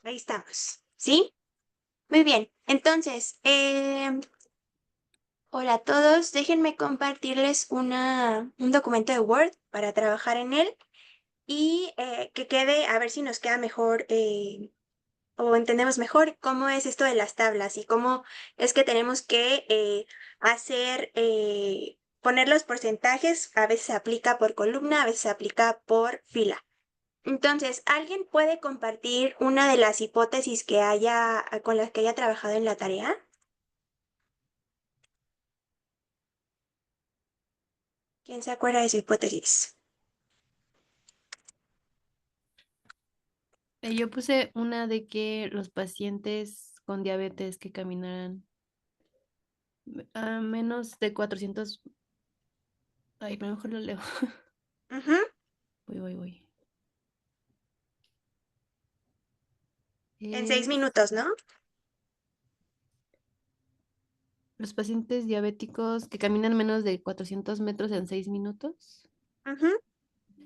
Ahí estamos, ¿sí? Muy bien. Entonces, hola a todos. Déjenme compartirles un documento de Word para trabajar en él y que quede, a ver si nos queda mejor o entendemos mejor cómo es esto de las tablas y cómo es que tenemos que poner los porcentajes. A veces se aplica por columna, a veces se aplica por fila. Entonces, ¿alguien puede compartir una de las hipótesis con las que haya trabajado en la tarea? ¿Quién se acuerda de su hipótesis? Yo puse una de que los pacientes con diabetes que caminaran a menos de 400. Ay, pero mejor lo leo. Ujú. Voy. En 6 Es minutos, ¿no? los pacientes diabéticos que caminan menos de 400 metros en 6 minutos Ujú.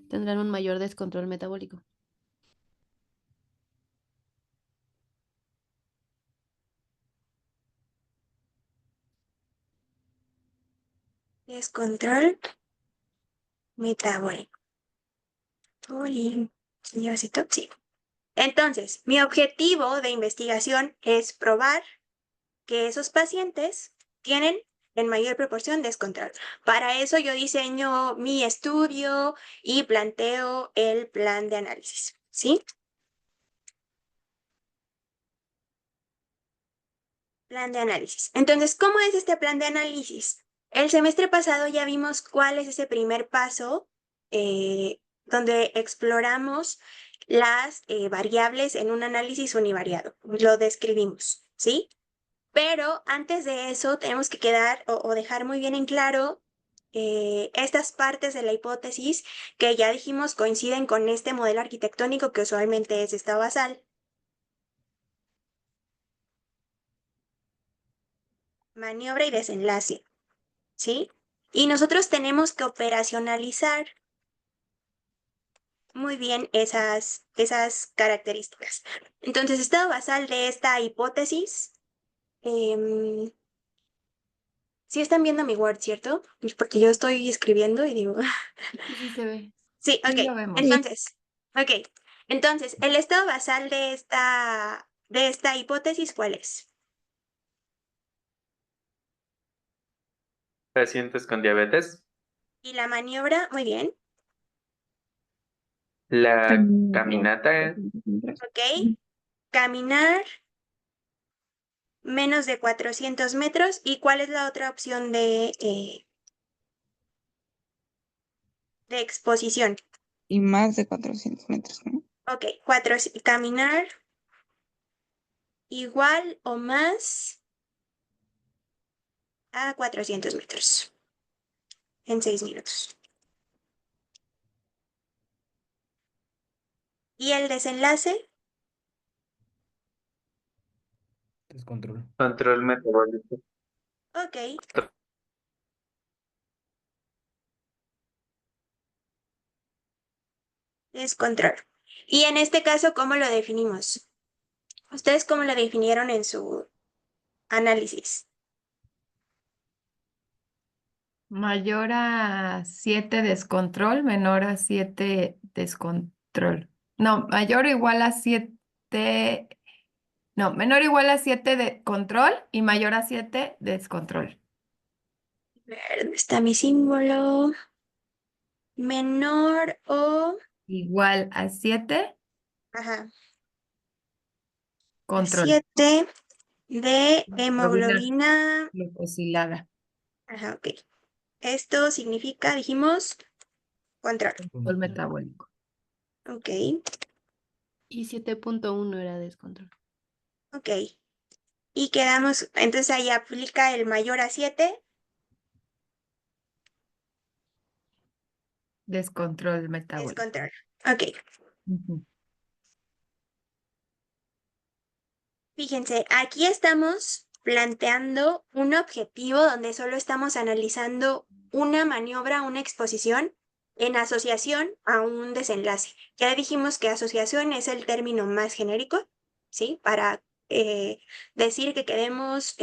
tendrán un mayor descontrol metabólico. Descontrol metabólico. Uy, ¿quién lleva ese top? Sí. Entonces, mi objetivo de investigación es probar que esos pacientes tienen en mayor proporción descontrol. Para eso yo diseño mi estudio y planteo el plan de análisis, ¿sí? Plan de análisis. Entonces, ¿cómo es este plan de análisis? El semestre pasado ya vimos cuál es ese primer paso donde exploramos las variables en un análisis univariado. Lo describimos, ¿sí? Pero antes de eso tenemos que quedar o dejar muy bien en claro estas partes de la hipótesis que ya dijimos coinciden con este modelo arquitectónico que usualmente es esta basal. Maniobra y desenlace, ¿sí? Y nosotros tenemos que operacionalizar muy bien esas características. Entonces, estado basal de esta hipótesis, em, sí están viendo mi Word, ¿cierto? Pues porque yo estoy escribiendo y digo, Sí, se ve. sí, Sí, ok. lo vemos. Entonces, el estado basal de esta hipótesis, ¿cuál es? Pacientes con diabetes. Y la maniobra, muy bien, La caminata, ok. Caminar menos de 400 metros. ¿Y cuál es la otra opción de exposición? Y más de 400 metros, ¿no? Ok, caminar igual o más a 400 metros en 6 minutos. ¿Y el desenlace? Descontrol. control metabólico. Ok, descontrol. Y en este caso, ¿cómo lo definimos? ¿Ustedes cómo lo definieron en su análisis? Mayor a 7 descontrol, menor a 7 descontrol. No, mayor o igual a 7. No, menor o igual a 7 de control y mayor a 7 descontrol. A ver, ¿dónde está mi símbolo? Menor o... Igual a 7 Ajá, a control. 7 de Hemoglobina hemoglobina. glucosilada. Ajá, ok. Esto significa, dijimos, control. Control metabólico. Ok, Y 7.1 era descontrol. ok. Y quedamos, entonces ahí aplica el mayor a 7. Descontrol Es metabólico. control. Ok, Ujú. fíjense, aquí estamos planteando un objetivo donde solo estamos analizando una maniobra, una exposición en asociación a un desenlace. Ya dijimos que asociación es el término más genérico. ¿sí? Para decir que queremos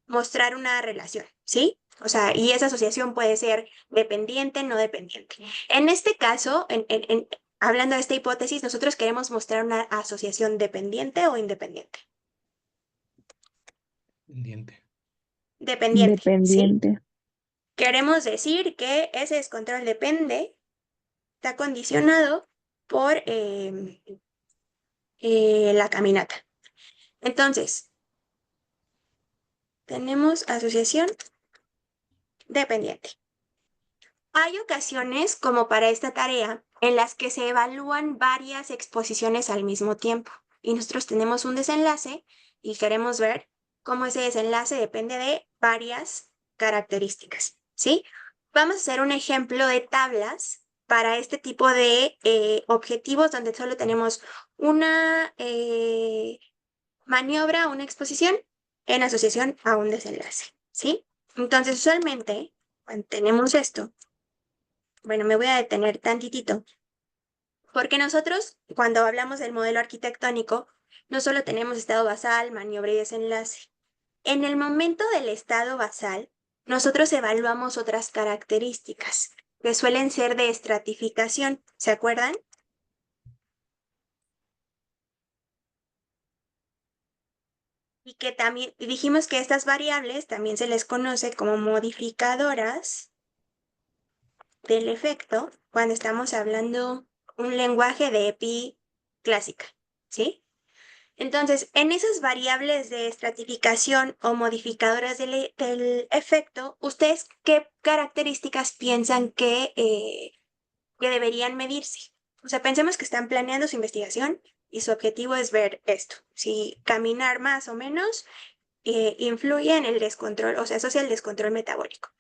mostrar una relación, ¿sí? O sea, y esa asociación puede ser dependiente, no dependiente. En este caso, hablando de esta hipótesis, nosotros queremos mostrar una asociación dependiente o independiente. Pendiente. Dependiente, ¿sí? Dependiente. Queremos decir que ese descontrol depende, está condicionado por la caminata. Entonces, tenemos asociación dependiente. Hay ocasiones, como para esta tarea, en las que se evalúan varias exposiciones al mismo tiempo y nosotros tenemos un desenlace y queremos ver cómo ese desenlace depende de varias características, ¿sí? Vamos a hacer un ejemplo de tablas para este tipo de objetivos donde solo tenemos una maniobra, una exposición en asociación a un desenlace, ¿sí? Entonces, usualmente, cuando tenemos esto, bueno, me voy a detener tantitito, porque nosotros, cuando hablamos del modelo arquitectónico, no solo tenemos estado basal, maniobra y desenlace. En el momento del estado basal, nosotros evaluamos otras características que suelen ser de estratificación, ¿se acuerdan? Y que también dijimos que estas variables también se les conoce como modificadoras del efecto cuando estamos hablando un lenguaje de EPI clásica, ¿sí? Entonces, en esas variables de estratificación o modificadoras del efecto, ¿ustedes qué características piensan que deberían medirse? O sea, pensemos que están planeando su investigación y su objetivo es ver esto, si caminar más o menos influye en el descontrol, o sea, asocia el descontrol metabólico.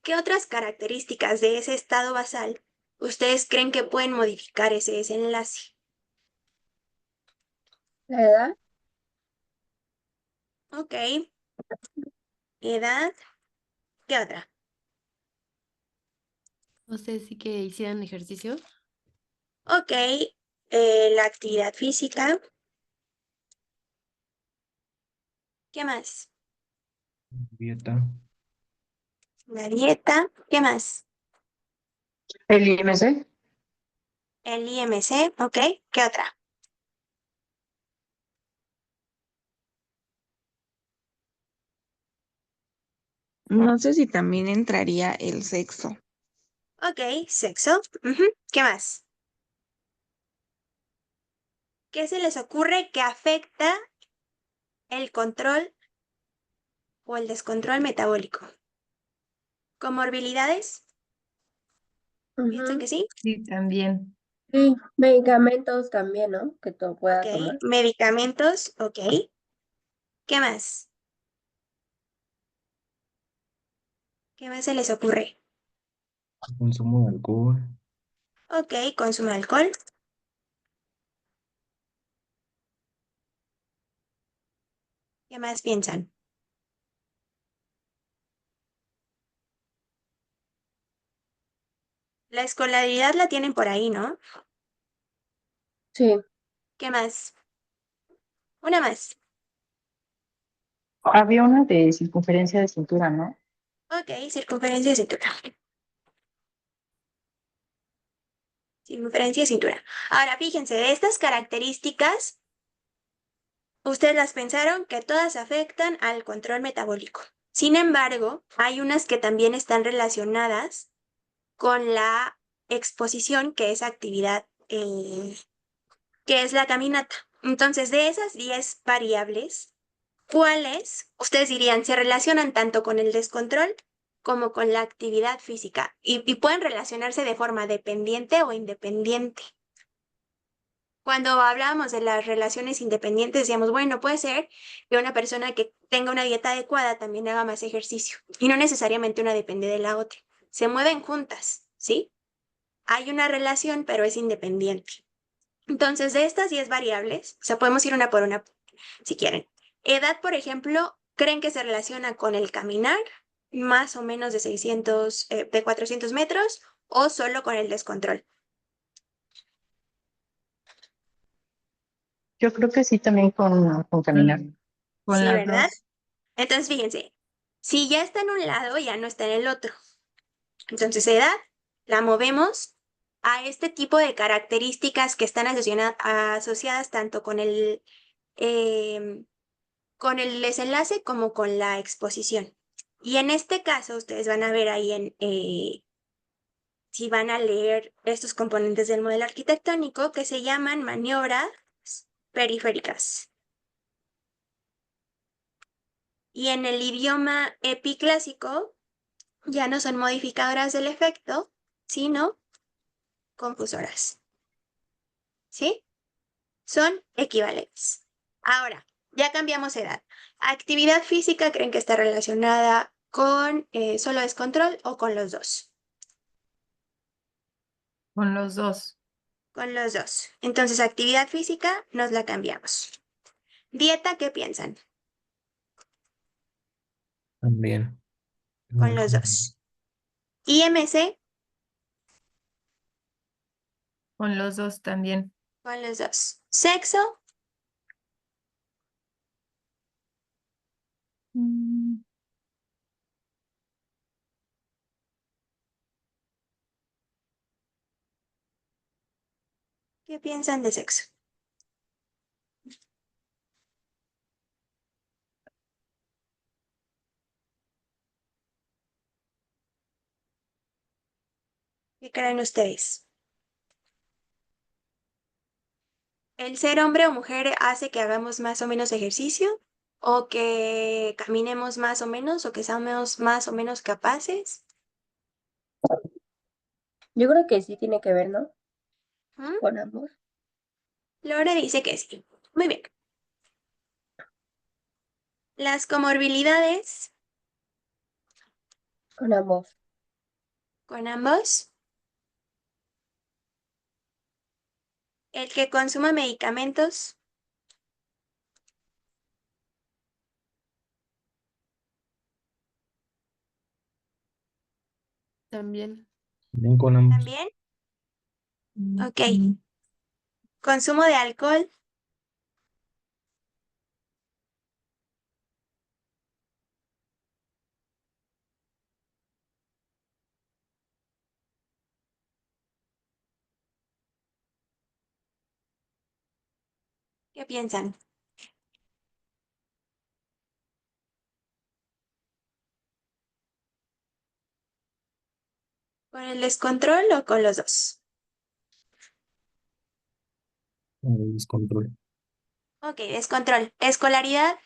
¿Qué otras características de ese estado basal ustedes creen que pueden modificar ese desenlace? La edad, Ok, edad, ¿qué otra? No sé si que hicieran ejercicio. Ok, la actividad física, ¿qué más? Dieta. La dieta, ¿qué más? el IMC, El IMC, ok, ¿qué otra? No sé si también entraría el sexo. Ok, sexo, ujú, ¿qué más? ¿Qué se les ocurre que afecta el control o el descontrol metabólico? ¿Comorbilidades? ¿Piensan que ujú. sí? Sí, también. Sí, medicamentos también, ¿no? Que tú Ok, pueda tomar. medicamentos, ok. ¿Qué más? ¿Qué más se les ocurre? Consumo de alcohol. Ok, consumo de alcohol. ¿Qué más piensan? La escolaridad la tienen por ahí, ¿no? Sí, ¿Qué más? Una más. Había una de circunferencia de cintura, ¿no? Ok, circunferencia de cintura. Circunferencia de cintura. Ahora, fíjense, de estas características, ustedes las pensaron que todas afectan al control metabólico. Sin embargo, hay unas que también están relacionadas con la exposición, que es actividad, que es la caminata. Entonces, de esas 10 variables, ¿cuáles ustedes dirían se relacionan tanto con el descontrol como con la actividad física? Y pueden relacionarse de forma dependiente o independiente. Cuando hablábamos de las relaciones independientes, decíamos, bueno, puede ser que una persona que tenga una dieta adecuada también haga más ejercicio. Y no necesariamente una depende de la otra. Se mueven juntas, ¿sí? Hay una relación, pero es independiente. Entonces, de estas 10 variables, o sea, podemos ir una por una si quieren. Edad, por ejemplo, ¿creen que se relaciona con el caminar más o menos de 600, de 400 metros o solo con el descontrol? Yo creo que sí también con caminar. Con Sí, las ¿verdad? dos. Entonces, fíjense, si ya está en un lado, ya no está en el otro. Entonces, edad la movemos a este tipo de características que están asociadas tanto con el desenlace como con la exposición. Y en este caso, ustedes van a ver ahí si van a leer estos componentes del modelo arquitectónico que se llaman maniobras periféricas. Y en el idioma epiclásico ya no son modificadoras del efecto, sino confusoras. ¿Sí? Son equivalentes. Ahora, ya cambiamos edad. ¿Actividad física creen que está relacionada con solo descontrol o con los dos? Con los dos. Con los dos. Entonces, actividad física nos la cambiamos. Dieta, ¿qué piensan? También. Con los dos. IMC, Con los dos también. con los dos. Sexo, Mm, ¿qué piensan de sexo? ¿Qué creen ustedes? ¿El ser hombre o mujer hace que hagamos más o menos ejercicio? ¿O que caminemos más o menos? ¿O que seamos más o menos capaces? Yo creo que sí tiene que ver, ¿no? ¿Mm? Con ambos. Lore dice que sí. Muy bien. Las comorbilidades Con ambos. con ambos. El que consuma medicamentos También. También con ambos. también. Ok. Consumo de alcohol. ¿Qué piensan? ¿Con el descontrol o con los dos? Descontrol. Ok, descontrol. Escolaridad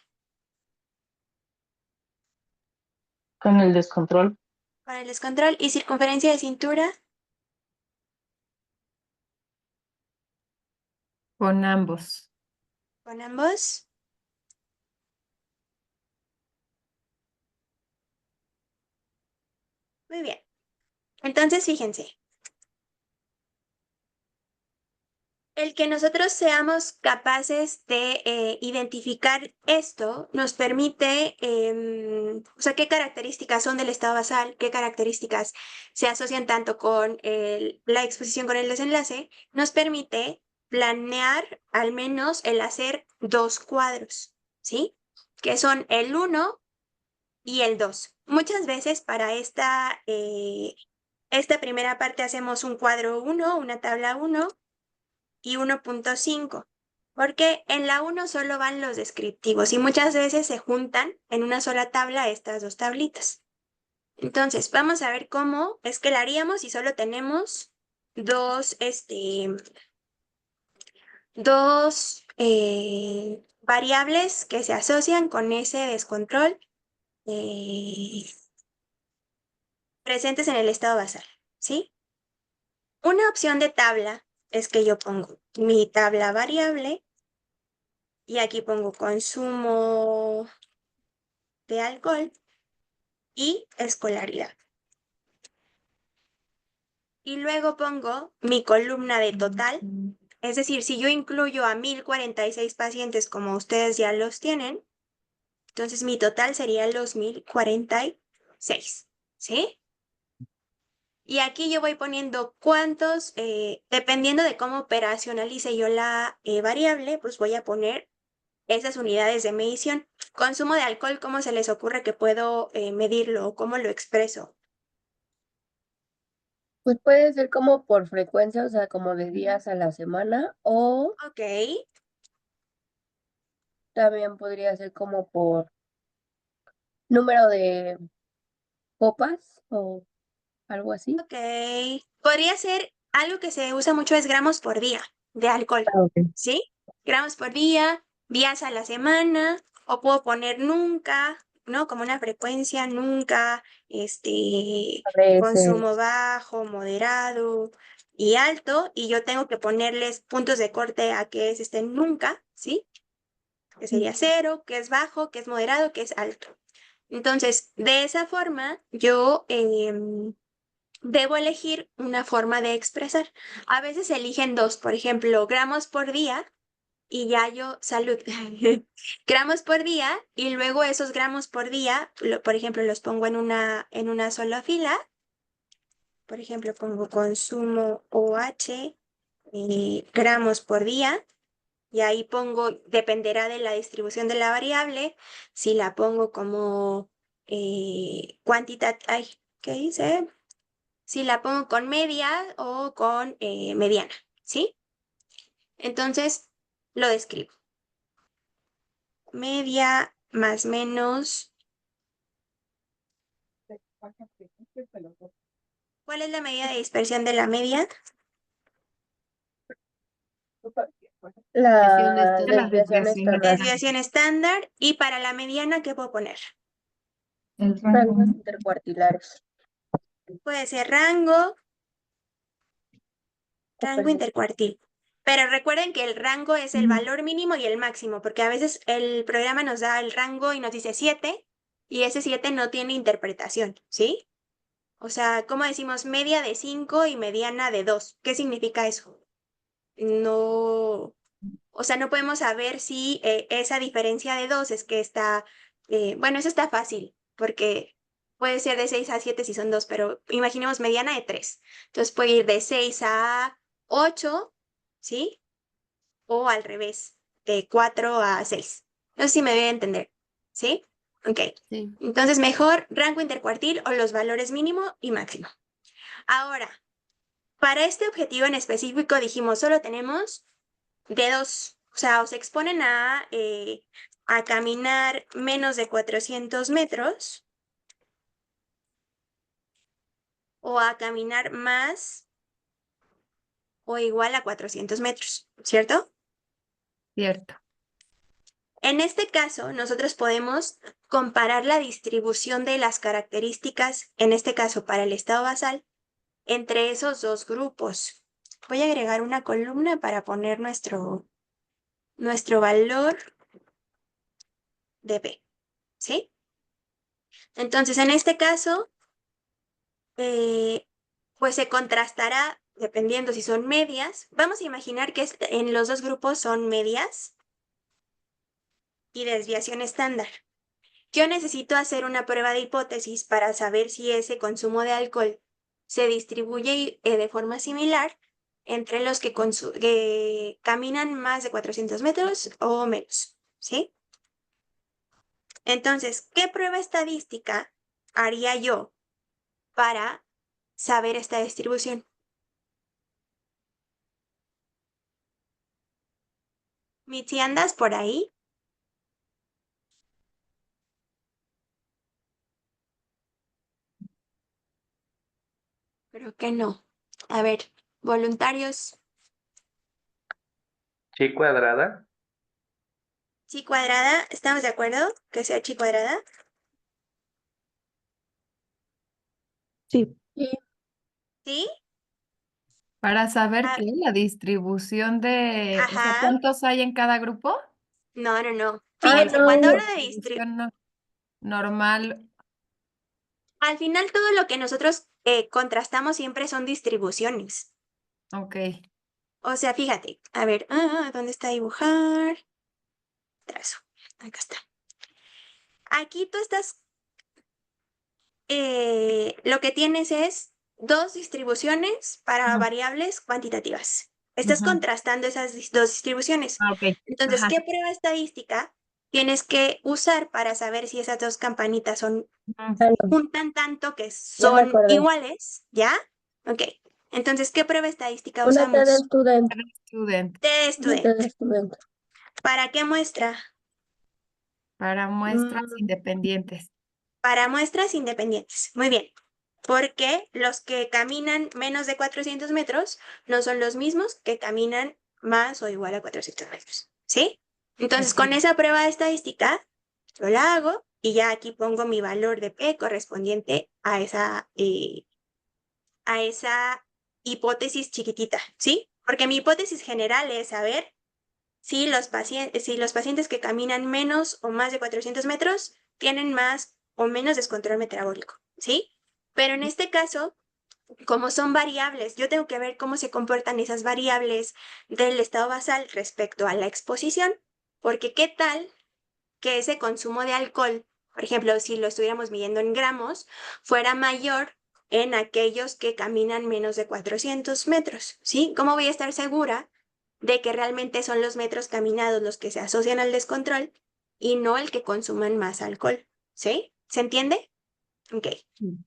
Con el descontrol. con el descontrol y circunferencia de cintura Con ambos. con ambos. Muy bien. Entonces, fíjense. El que nosotros seamos capaces de identificar esto nos permite, o sea, qué características son del estado basal, qué características se asocian tanto con la exposición con el desenlace, nos permite planear al menos el hacer dos cuadros, ¿sí? Que son el 1 y el 2. Muchas veces para esta primera parte hacemos un cuadro 1, una tabla 1 y 1.5, porque en la 1 solo van los descriptivos y muchas veces se juntan en una sola tabla estas dos tablitas. Entonces, vamos a ver cómo es que la haríamos si solo tenemos dos, variables que se asocian con ese descontrol presentes en el estado basal, ¿sí? Una opción de tabla es que yo pongo mi tabla variable y aquí pongo consumo de alcohol y escolaridad. Y luego pongo mi columna de total, es decir, si yo incluyo a 1046 pacientes como ustedes ya los tienen, entonces mi total sería los 1046, ¿sí? Y aquí yo voy poniendo cuántos, dependiendo de cómo operacionalice yo la variable, pues voy a poner esas unidades de medición. Consumo de alcohol, ¿cómo se les ocurre que puedo medirlo o cómo lo expreso? Pues puede ser como por frecuencia, o sea, como de días a la semana, o Ok, también podría ser como por número de copas o algo así. ok. Podría ser algo que se usa mucho es gramos por día de alcohol, Ah, ok. ¿sí? Gramos por día, días a la semana, o puedo poner nunca, ¿no? Como una frecuencia, nunca, A veces. consumo bajo, moderado y alto, y yo tengo que ponerles puntos de corte a que es nunca, ¿sí? Que sería cero, que es bajo, que es moderado, que es alto. Entonces, de esa forma, yo debo elegir una forma de expresar. A veces se eligen dos, por ejemplo, gramos por día y ya yo, salud, gramos por día y luego esos gramos por día, por ejemplo, los pongo en una sola fila. Por ejemplo, pongo consumo OH, gramos por día. Y ahí pongo, dependerá de la distribución de la variable, si la pongo como ay, ¿qué dice? Si la pongo con media o con mediana, ¿sí? Entonces, lo describo. Media más menos. ¿Cuál es la medida de dispersión de la media? Desviación La estándar. La desviación desviación estándar. Desviación estándar. Y para la mediana, ¿qué puedo poner? El rango. Rangos intercuartilares. Puede ser rango, o rango percentil. intercuartil. Pero recuerden que el rango es el valor mínimo y el máximo, porque a veces el programa nos da el rango y nos dice 7 y ese 7 no tiene interpretación, ¿sí? O sea, ¿cómo decimos media de 5 y mediana de 2? ¿Qué significa eso? No, o sea, no podemos saber si esa diferencia de 2 es que está, bueno, eso está fácil, porque puede ser de 6 a 7 si son 2, pero imaginemos mediana de 3. Entonces puede ir de 6 a 8, ¿sí? O al revés, de 4 a 6. No sé si me voy a entender, ¿sí? Ok. Sí. Entonces, mejor rango intercuartil o los valores mínimo y máximo. Ahora, para este objetivo en específico dijimos, solo tenemos de dos, o sea, os exponen a caminar menos de 400 metros o a caminar más o igual a 400 metros, ¿cierto? Cierto. En este caso, nosotros podemos comparar la distribución de las características, en este caso para el estado basal, entre esos dos grupos. Voy a agregar una columna para poner nuestro valor de B, ¿sí? Entonces, en este caso, pues se contrastará dependiendo si son medias. Vamos a imaginar que en los dos grupos son medias y desviación estándar. Yo necesito hacer una prueba de hipótesis para saber si ese consumo de alcohol se distribuye de forma similar entre los que caminan más de 400 metros o menos, ¿sí? Entonces, ¿qué prueba estadística haría yo para saber esta distribución? Mitzi, ¿andas por ahí? Creo que no. A ver, voluntarios, Chi cuadrada. chi cuadrada, ¿estamos de acuerdo que sea chi cuadrada? Sí, Y ¿Sí? Para saber Ah, qué, la distribución de, o sea, ajá. ¿cuántos hay en cada grupo? No, no, no. ah, Fíjense, cuando La hablo no, de distribución normal. al final todo lo que nosotros contrastamos siempre son distribuciones. Ok. O sea, fíjate, a ver, ¿dónde está dibujar? Trazo. Acá está. Aquí tú estás, lo que tienes es dos distribuciones para Ujú. variables cuantitativas. Estás Ujú. contrastando esas dos distribuciones. Ah, ok. Entonces, Ajá. ¿qué prueba estadística tienes que usar para saber si esas dos campanitas Ujú. juntan tanto que Ya me son acordé. iguales? ¿Ya? Ok. Entonces, ¿qué prueba estadística Una T de usamos? student. Student. De Una T student. de student. ¿Para qué muestra? Para muestras Mm, independientes. Para muestras independientes. Muy bien. Porque los que caminan menos de 400 metros no son los mismos que caminan más o igual a 400 metros. ¿Sí? Entonces, Ok. con esa prueba estadística, yo la hago y ya aquí pongo mi valor de P correspondiente a esa hipótesis chiquitita, ¿sí? Porque mi hipótesis general es saber si si los pacientes que caminan menos o más de 400 metros tienen más o menos descontrol metabólico, ¿sí? Pero en este caso, como son variables, yo tengo que ver cómo se comportan esas variables del estado basal respecto a la exposición, porque qué tal que ese consumo de alcohol, por ejemplo, si lo estuviéramos midiendo en gramos, fuera mayor en aquellos que caminan menos de 400 metros, ¿sí? ¿Cómo voy a estar segura de que realmente son los metros caminados los que se asocian al descontrol y no el que consuman más alcohol? ¿Sí? ¿Se entiende? Ok. Sí.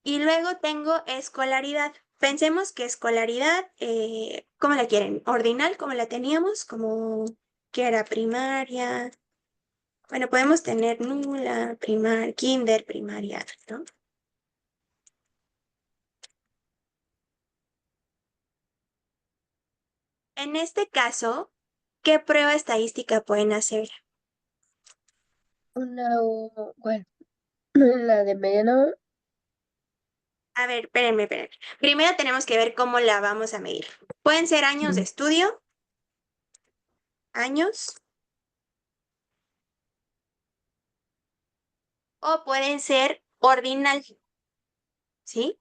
Y luego tengo escolaridad. Pensemos que escolaridad, ¿cómo la quieren? ¿Ordinal, como la teníamos? Como que era primaria. Bueno, podemos tener nula, kinder, primaria, ¿no? En este caso, ¿qué prueba estadística pueden hacer? Una U, bueno, la de mediano. A ver, espérenme. Primero tenemos que ver cómo la vamos a medir. Pueden ser años de estudio, años, o pueden ser ordinal, ¿sí?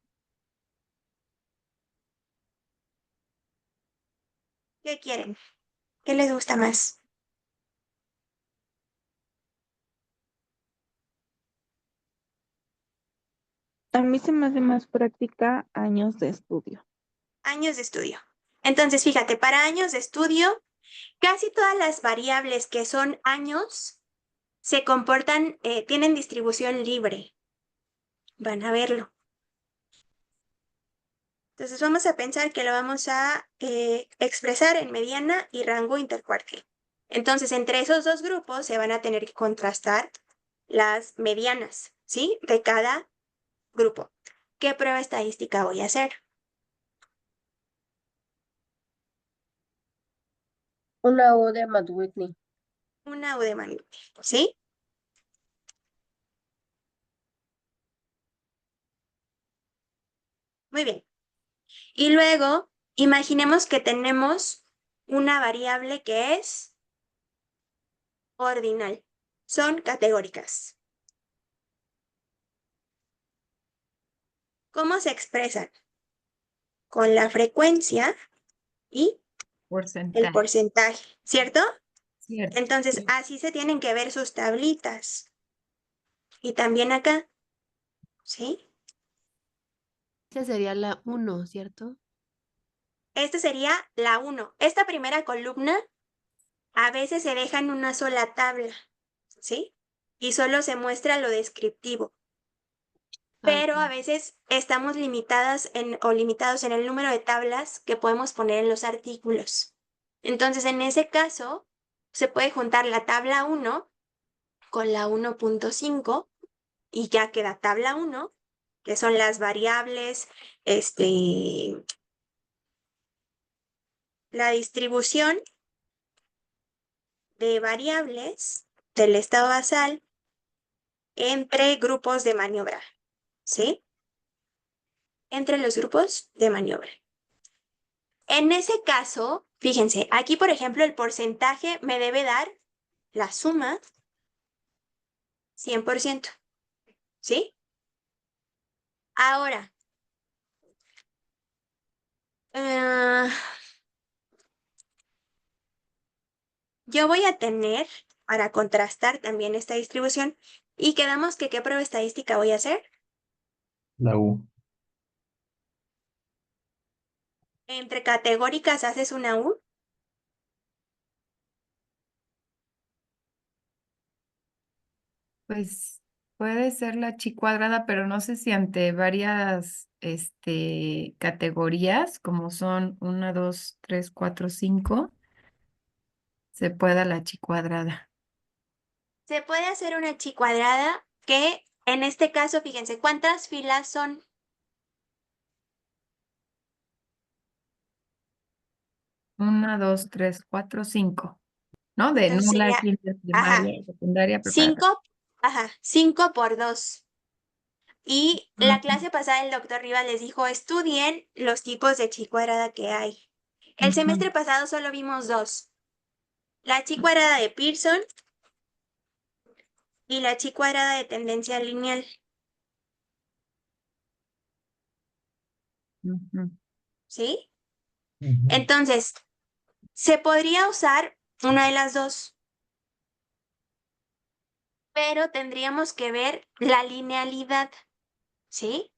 ¿Qué quieren? ¿Qué les gusta más? A mí se me hace más práctica años de estudio. Años de estudio. Entonces, fíjate, para años de estudio, casi todas las variables que son años se comportan, tienen distribución libre. Van a verlo. Entonces vamos a pensar que lo vamos a expresar en mediana y rango intercuartil. Entonces, entre esos dos grupos se van a tener que contrastar las medianas, ¿sí? De cada grupo. ¿Qué prueba estadística voy a hacer? Una U de Matt Whitney. Una U de Mann, ¿sí? Muy bien. Y luego, imaginemos que tenemos una variable que es ordinal. Son categóricas. ¿Cómo se expresan? Con la frecuencia y el Porcentaje. porcentaje, ¿cierto? Cierto. Entonces, así se tienen que ver sus tablitas. Y también acá, ¿sí? Esa sería la 1, ¿cierto? Esta sería la 1. Esta primera columna a veces se deja en una sola tabla, ¿sí? Y solo se muestra lo descriptivo. Pero a veces estamos limitadas o limitados en el número de tablas que podemos poner en los artículos. Entonces, en ese caso, se puede juntar la tabla 1 con la 1.5 y ya queda tabla 1, que son las variables, la distribución de variables del estado basal entre grupos de maniobra, ¿sí? Entre los grupos de maniobra. En ese caso, fíjense, aquí por ejemplo el porcentaje me debe dar la suma 100%, ¿sí? Ahora, eh, yo voy a tener, para contrastar también esta distribución, y quedamos que qué prueba estadística voy a hacer. La U. entre categóricas haces una U. Pues puede ser la chi cuadrada, pero no sé si ante varias categorías, como son 1, 2, 3, 4, 5, se pueda la chi cuadrada. Se puede hacer una chi cuadrada que en este caso, fíjense, ¿cuántas filas son? 1, 2, 3, 4, 5, ¿no? De Entonces nula, sería, kinder, ajá, primaria, secundaria, preparatoria. 5, ajá, 5 por 2. Y la Ujú, clase pasada el doctor Rivas les dijo, estudien los tipos de chi cuadrada que hay. El ujú, semestre pasado solo vimos 2, la chi cuadrada de Pearson y la chi cuadrada de tendencia lineal, ujú. ¿sí? Ujú. Entonces, se podría usar una de las dos, pero tendríamos que ver la linealidad, ¿sí?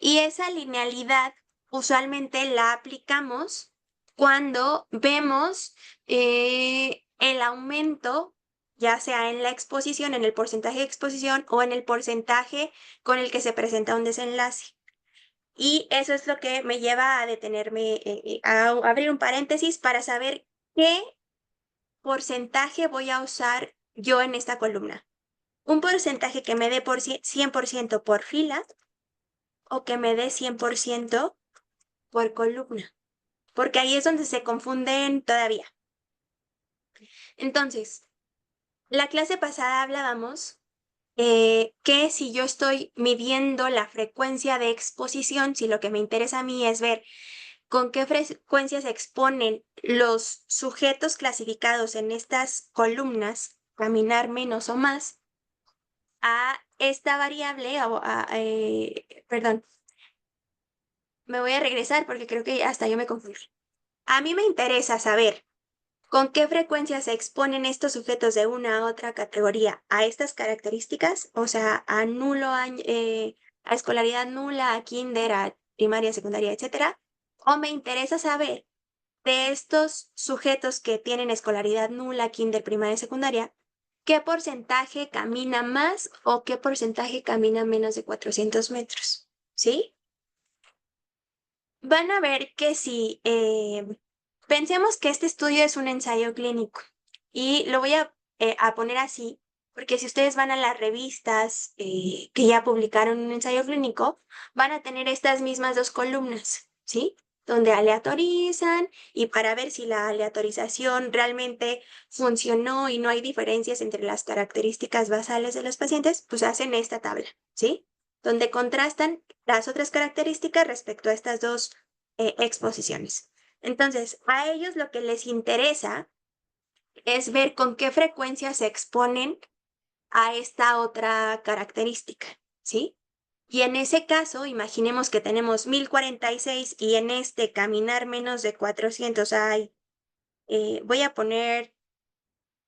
Y esa linealidad usualmente la aplicamos cuando vemos el aumento, ya sea en la exposición, en el porcentaje de exposición o en el porcentaje con el que se presenta un desenlace. Y eso es lo que me lleva a detenerme, a abrir un paréntesis para saber qué porcentaje voy a usar yo en esta columna. Un porcentaje que me dé por 100% por fila o que me dé 100% por columna, porque ahí es donde se confunden todavía. Entonces, la clase pasada hablábamos que si yo estoy midiendo la frecuencia de exposición, si lo que me interesa a mí es ver con qué frecuencia se exponen los sujetos clasificados en estas columnas, caminar menos o más, a esta variable, perdón, me voy a regresar porque creo que hasta yo me confundí. A mí me interesa saber con qué frecuencia se exponen estos sujetos de una a otra categoría a estas características, o sea, a a escolaridad nula, a kinder, a primaria, secundaria, etcétera, o me interesa saber de estos sujetos que tienen escolaridad nula, kinder, primaria, secundaria, qué porcentaje camina más o qué porcentaje camina menos de 400 metros, ¿sí? Van a ver que si pensemos que este estudio es un ensayo clínico y lo voy a poner así, porque si ustedes van a las revistas que ya publicaron un ensayo clínico, van a tener estas mismas dos columnas, ¿sí? Donde aleatorizan y para ver si la aleatorización realmente funcionó y no hay diferencias entre las características basales de los pacientes, pues hacen esta tabla, ¿sí? Donde contrastan las otras características respecto a estas dos exposiciones. Entonces, a ellos lo que les interesa es ver con qué frecuencia se exponen a esta otra característica, ¿sí? Y en ese caso, imaginemos que tenemos 1046 y en este caminar menos de 400 hay, voy a poner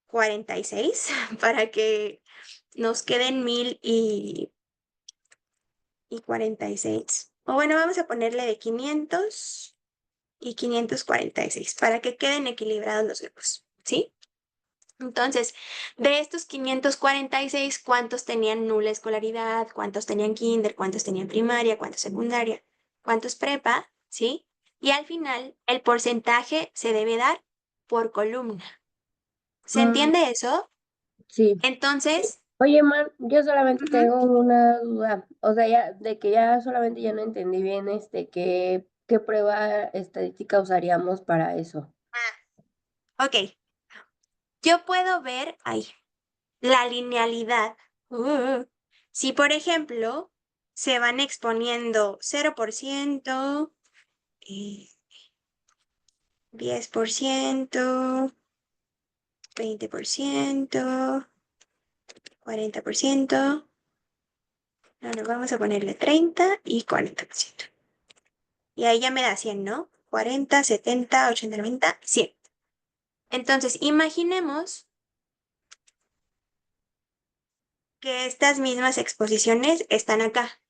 46 para que nos queden 1046. O bueno, vamos a ponerle de 500 y 546 para que queden equilibrados los grupos, ¿sí? Entonces, de estos 546, ¿cuántos tenían nula escolaridad? ¿Cuántos tenían kinder? ¿Cuántos tenían primaria? ¿Cuántos secundaria? ¿Cuántos prepa? ¿Sí? Y al final, el porcentaje se debe dar por columna. ¿Se Mm, entiende eso? sí. Entonces, Oye, Mar, yo solamente ujú, tengo una duda. O sea, ya de que ya solamente ya no entendí bien qué prueba estadística usaríamos para eso. ok, yo puedo ver ahí la linealidad. Si, por ejemplo, se van exponiendo 0%, eh, 10%, 20%, 40%, no, no, vamos a ponerle 30 y 40%. Y ahí ya me da 100, ¿no? 40, 70, 80, 90, 100. Entonces, imaginemos que estas mismas exposiciones están acá.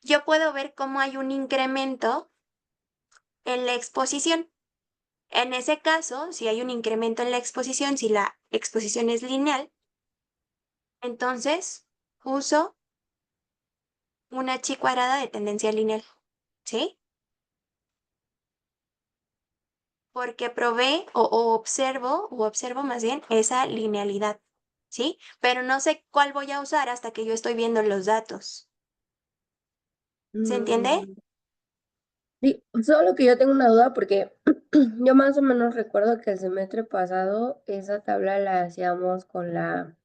Yo puedo ver cómo hay un incremento en la exposición. En ese caso, si hay un incremento en la exposición, si la exposición es lineal, entonces uso una chi cuadrada de tendencia lineal, ¿sí? Porque provee o observo más bien esa linealidad, ¿sí? Pero no sé cuál voy a usar hasta que yo estoy viendo los datos. ¿Se entiende? Mm, Sí, solo que yo tengo una duda porque yo más o menos recuerdo que el semestre pasado esa tabla la hacíamos con la...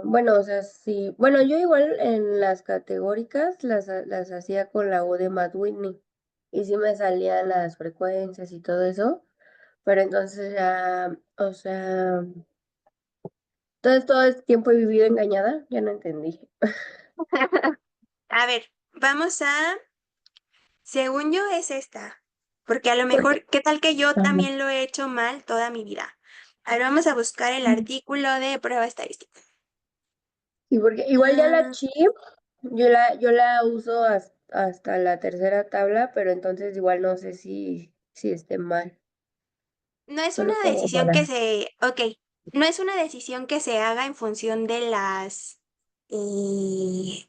bueno, o sea, sí. Bueno, yo igual en las categóricas las hacía con la U de Matt Whitney y sí me salían las frecuencias y todo eso, pero entonces ya, o sea, entonces todo este tiempo he vivido engañada, ya no entendí. A ver, vamos a, según yo es esta, porque a lo Porque, mejor, ¿qué tal que yo Ajá. también lo he hecho mal toda mi vida? A ver, vamos a buscar el artículo de prueba estadística. y porque igual ya la Ah, chi, yo la uso hasta la tercera tabla, pero entonces igual no sé si esté mal, no es una solo como decisión que para... se, ok, no es una decisión que se haga en función de las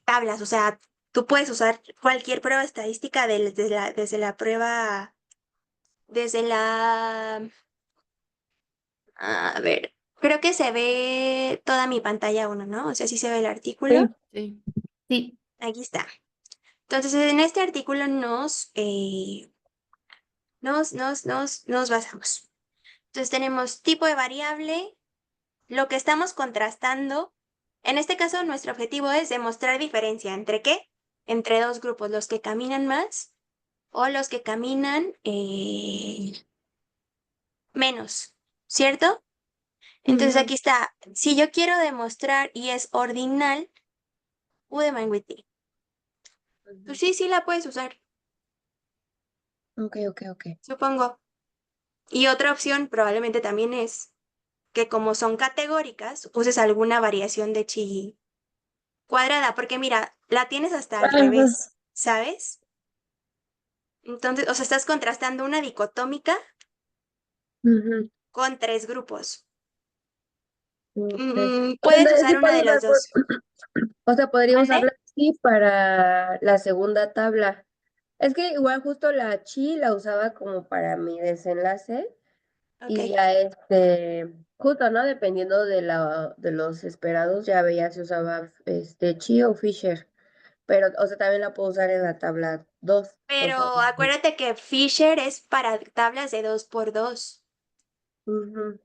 tablas, o sea, tú puedes usar cualquier prueba estadística desde la prueba, desde la, a ver, creo que se ve toda mi pantalla uno, ¿no? O sea, sí se ve el artículo, Sí. Sí. Sí. aquí está. Entonces, en este artículo nos basamos. Entonces, tenemos tipo de variable, lo que estamos contrastando. En este caso, nuestro objetivo es demostrar diferencia. ¿Entre qué? Entre dos grupos, los que caminan más o los que caminan menos, ¿cierto? Entonces Ujú, aquí está, si yo quiero demostrar y es ordinal, Udemy Witty. Pues ujú. sí la puedes usar, Ok, ok, ok. supongo. Y otra opción probablemente también es que como son categóricas, uses alguna variación de chi cuadrada, porque mira, la tienes hasta al Ajá. revés, ¿sabes? Entonces, o sea, estás contrastando una dicotómica Ujú, con tres grupos. ok. Puedes Entonces sí usar una puedo de los usar, dos. o sea, podría ¿Mande? usarla así para la segunda tabla. Es que igual justo la chi la usaba como para mi desenlace Ok. y ya justo, ¿no? Dependiendo de los esperados, ya veía si usaba chi o Fisher. Pero, o sea, también la puedo usar en la tabla 2. O sea, Pero acuérdate que Fisher es para tablas de 2 por 2, ujú,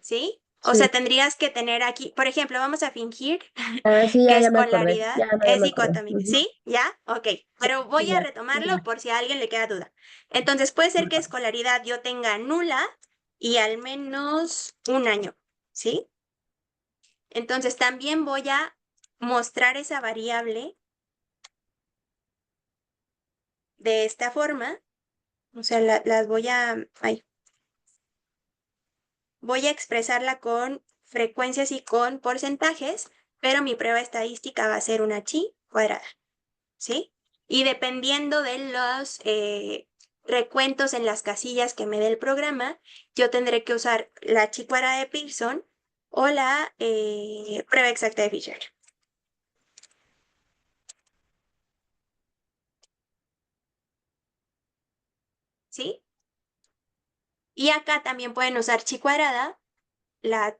¿sí? O sea, sí. tendrías que tener aquí, por ejemplo, vamos a fingir Ah, sí, que ya me acordé. escolaridad Ya, no, ya es me acordé. dicotómica, Ujú, ¿sí? ¿Ya? Ok. Pero sí, voy a ya. retomarlo por si a alguien le queda duda. Entonces, puede ser que escolaridad yo tenga nula y al menos un año, ¿sí? Entonces, también voy a mostrar esa variable de esta forma. O sea, las voy a, ay, voy a expresarla con frecuencias y con porcentajes, pero mi prueba estadística va a ser una chi cuadrada, ¿sí? Y dependiendo de los recuentos en las casillas que me dé el programa, yo tendré que usar la chi cuadrada de Pearson o la prueba exacta de Fisher, ¿sí? Y acá también pueden usar chi cuadrada, la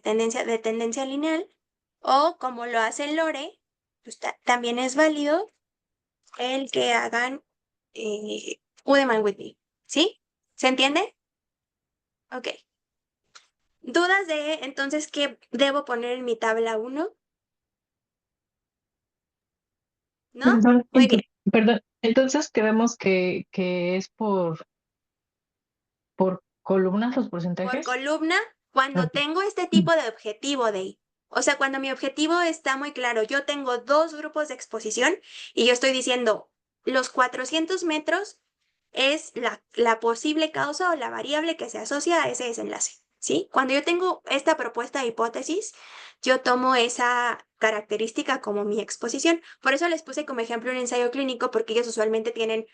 tendencia lineal, o como lo hace Lore, pues también es válido el que hagan Udemy with me, ¿sí? ¿Se entiende? Ok. ¿Dudas de entonces qué debo poner en mi tabla 1? ¿No? Perdón, Muy bien. perdón. Entonces quedamos que es por columnas los Por porcentajes. columna, cuando Ok. tengo este tipo de objetivo o sea, cuando mi objetivo está muy claro, yo tengo dos grupos de exposición y yo estoy diciendo, los 400 metros es la posible causa o la variable que se asocia a ese desenlace, ¿sí? Cuando yo tengo esta propuesta de hipótesis, yo tomo esa característica como mi exposición. Por eso les puse como ejemplo un ensayo clínico, porque ellos usualmente tienen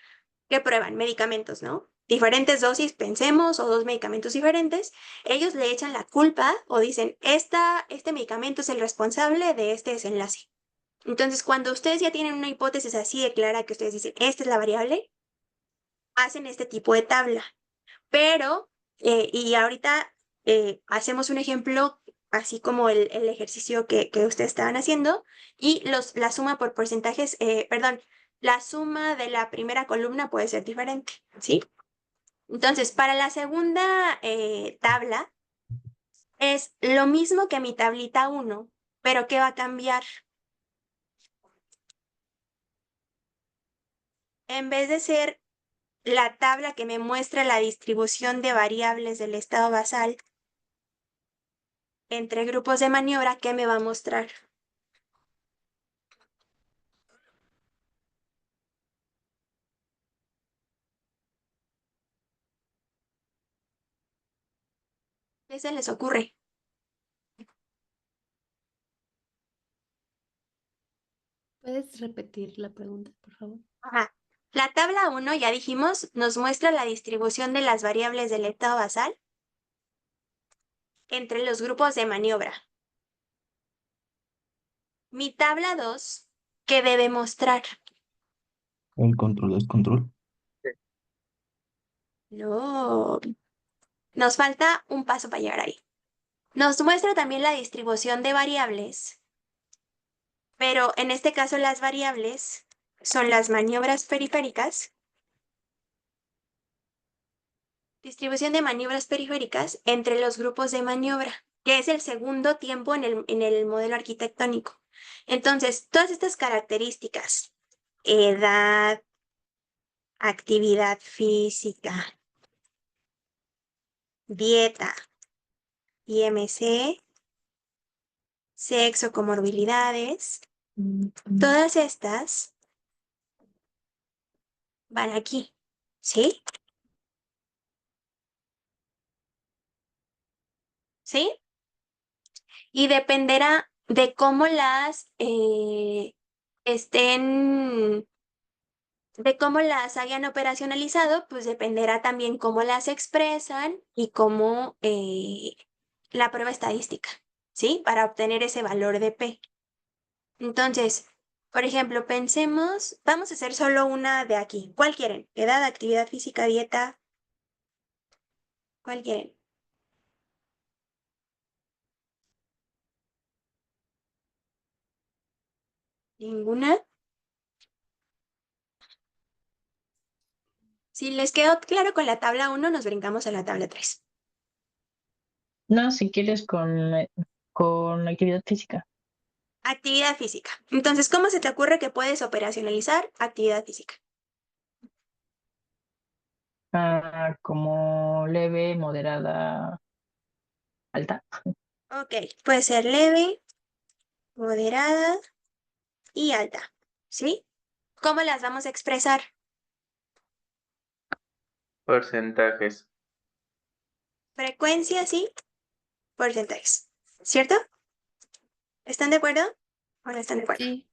que prueban medicamentos, ¿no? Diferentes dosis, pensemos, o 2 medicamentos diferentes, ellos le echan la culpa o dicen, este medicamento es el responsable de este desenlace. Entonces, cuando ustedes ya tienen una hipótesis así de clara que ustedes dicen, esta es la variable, hacen este tipo de tabla. Pero, y ahorita hacemos un ejemplo, así como el ejercicio que ustedes estaban haciendo, y la suma por porcentajes, perdón, la suma de la primera columna puede ser diferente, ¿sí? Entonces, para la segunda tabla, es lo mismo que mi tablita 1, pero ¿qué va a cambiar? En vez de ser la tabla que me muestra la distribución de variables del estado basal entre grupos de maniobra, ¿qué me va a mostrar? ¿Qué se les ocurre? ¿Puedes repetir la pregunta, por favor? Ajá. La tabla 1, ya dijimos, nos muestra la distribución de las variables del estado basal entre los grupos de maniobra. Mi tabla 2, ¿qué debe mostrar? El control es control. No, nos falta un paso para llegar ahí. Nos muestra también la distribución de variables, pero en este caso las variables son las maniobras periféricas, distribución de maniobras periféricas entre los grupos de maniobra, que es el segundo tiempo en el modelo arquitectónico. Entonces, todas estas características, edad, actividad física, dieta, IMC, sexo, comorbilidades, todas estas van aquí, ¿sí? ¿Sí? Y dependerá de cómo las estén, de cómo las hayan operacionalizado, pues dependerá también cómo las expresan y cómo la prueba estadística, ¿sí? Para obtener ese valor de P. Entonces, por ejemplo, pensemos, vamos a hacer solo una de aquí. ¿Cuál quieren? Edad, actividad física, dieta. ¿Cuál quieren? ¿Ninguna? Si les quedó claro con la tabla 1, nos brincamos a la tabla 3. No, si quieres con actividad física. Actividad física. Entonces, ¿cómo se te ocurre que puedes operacionalizar actividad física? Como leve, moderada, alta. Ok, puede ser leve, moderada y alta, ¿sí? ¿Cómo las vamos a expresar? Porcentajes. Frecuencia, sí, porcentajes, ¿cierto? ¿Están de acuerdo o no están de acuerdo? Sí.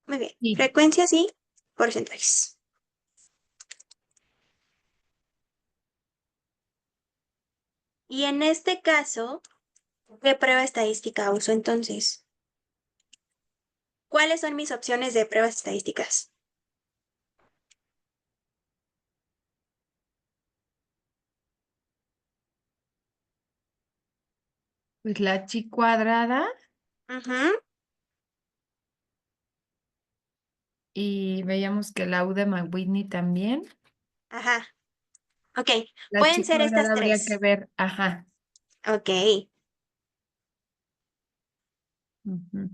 Muy bien. Sí. Frecuencia, sí, porcentajes. Y en este caso, ¿qué prueba estadística uso entonces? ¿Cuáles son mis opciones de pruebas estadísticas? Pues la chi cuadrada Ujú, y veíamos que la U de McWhitney también. ajá. Ok, La pueden chi ser estas cuadrada habría que tres. ver, ajá. Ok. Ujú.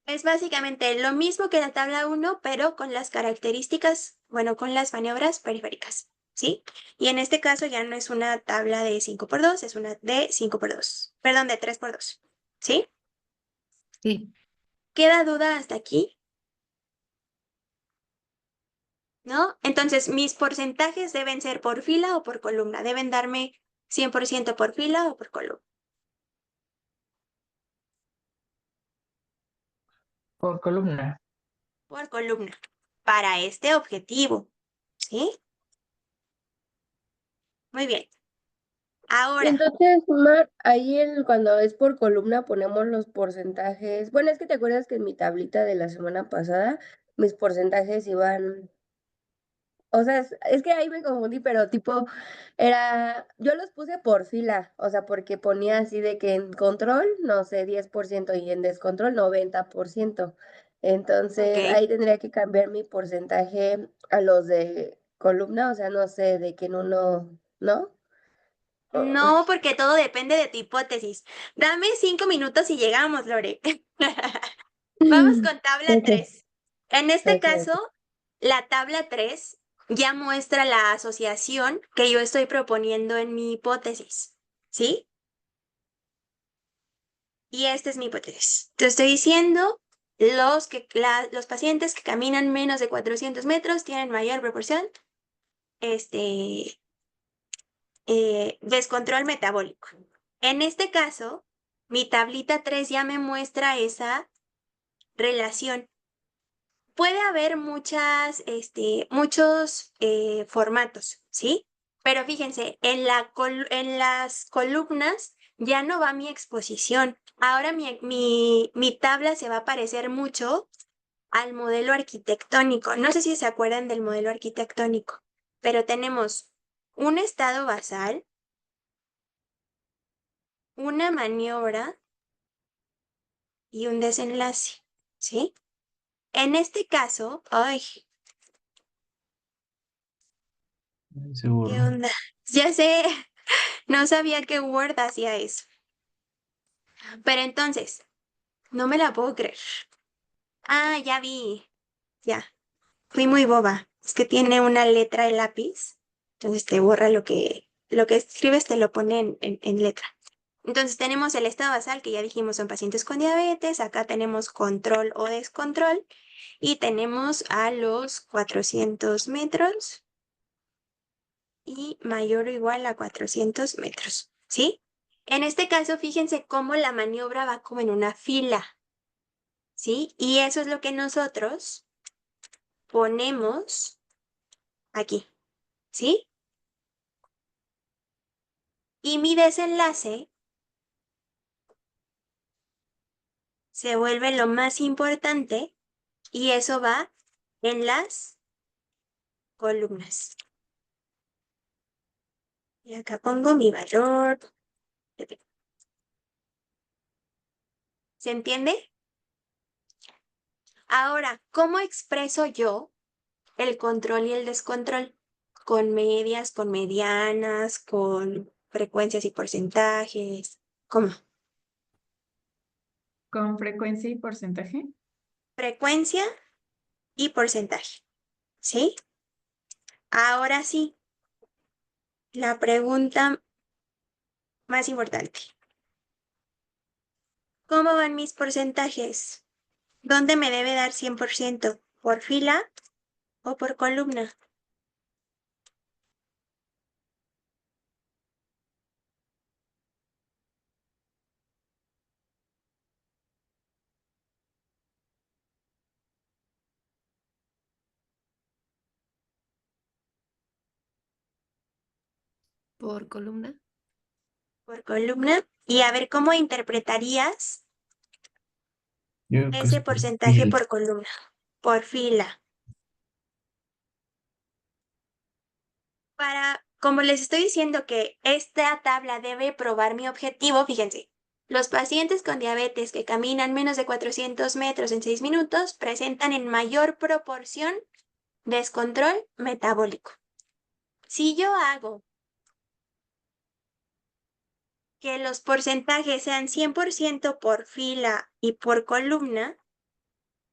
Es básicamente lo mismo que la tabla 1, pero con las características, bueno, con las maniobras periféricas, ¿sí? Y en este caso ya no es una tabla de 5x2, es una de 5x2. Perdón, de 3x2, ¿sí? Sí, ¿Queda duda hasta aquí? ¿No? Entonces, mis porcentajes deben ser por fila o por columna. Deben darme 100% por fila o por columna. Por columna. Por columna. Para este objetivo. ¿Sí? Muy bien. Y Ahora, entonces, Mar, ahí cuando es por columna ponemos los porcentajes. Bueno, es que te acuerdas que en mi tablita de la semana pasada mis porcentajes iban. O sea, es que ahí me confundí, pero tipo, yo los puse por fila, o sea, porque ponía así de que en control, no sé, 10% y en descontrol 90%. ok. Entonces, ahí tendría que cambiar mi porcentaje a los de columna, o sea, no sé, de que en uno, ¿no? No, porque todo depende de tu hipótesis. Dame 5 minutos y llegamos, Lore. Vamos con tabla Ok, 3. En este ok, ok. caso, la tabla 3 ya muestra la asociación que yo estoy proponiendo en mi hipótesis. ¿Sí? Y esta es mi hipótesis. Te estoy diciendo, los pacientes que caminan menos de 400 metros tienen mayor proporción este, descontrol metabólico. En este caso, mi tablita 3 ya me muestra esa relación. Puede haber muchos formatos, ¿sí? Pero fíjense, en las columnas ya no va mi exposición. Ahora mi tabla se va a parecer mucho al modelo arquitectónico. No sé si se acuerdan del modelo arquitectónico, pero tenemos un estado basal, una maniobra y un desenlace, ¿sí? En este caso, ay, Se ¿qué borró. onda? Ya sé, no sabía que Word hacía eso. Pero entonces, no me la puedo creer. Ah, ya vi. Ya, fui muy boba. Es que tiene una letra de lápiz. Entonces te borra lo que escribes, te lo pone en letra. Entonces tenemos el estado basal, que ya dijimos son pacientes con diabetes. Acá tenemos control o descontrol. Y tenemos a los 400 metros y mayor o igual a 400 metros. ¿Sí? En este caso, fíjense cómo la maniobra va como en una fila. ¿Sí? Y eso es lo que nosotros ponemos aquí. ¿Sí? Y mi desenlace se vuelve lo más importante y eso va en las columnas. Y acá pongo mi valor. ¿Se entiende? Ahora, ¿cómo expreso yo el control y el descontrol? Con medias, con medianas, con frecuencias y porcentajes. ¿Cómo? ¿Con frecuencia y porcentaje? Frecuencia y porcentaje. ¿Sí? Ahora sí, la pregunta más importante. ¿Cómo van mis porcentajes? ¿Dónde me debe dar 100%? ¿Por fila o por columna? Por columna. Por columna. Y a ver cómo interpretarías Yo creo que es ese por porcentaje fila. por columna. Por fila. Como les estoy diciendo que esta tabla debe probar mi objetivo, fíjense, los pacientes con diabetes que caminan menos de 400 metros en 6 minutos presentan en mayor proporción descontrol metabólico. Si yo hago que los porcentajes sean 100% por fila y por columna,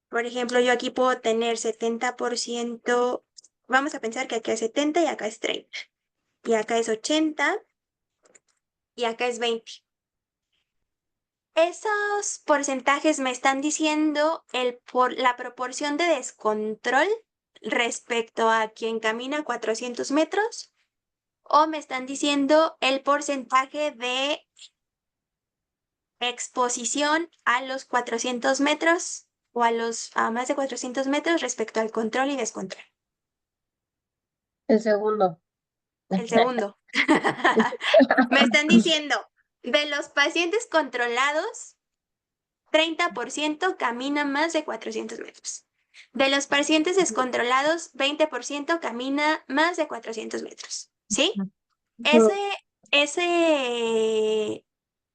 por ejemplo, yo aquí puedo tener 70%, vamos a pensar que acá es 70 y acá es 30, y acá es 80 y acá es 20. Esos porcentajes me están diciendo la proporción de descontrol respecto a quien camina 400 metros o me están diciendo el porcentaje de exposición a los 400 metros o a más de 400 metros respecto al control y descontrol. El segundo. El segundo. Me están diciendo, de los pacientes controlados, 30% camina más de 400 metros. De los pacientes descontrolados, 20% camina más de 400 metros. ¿Sí?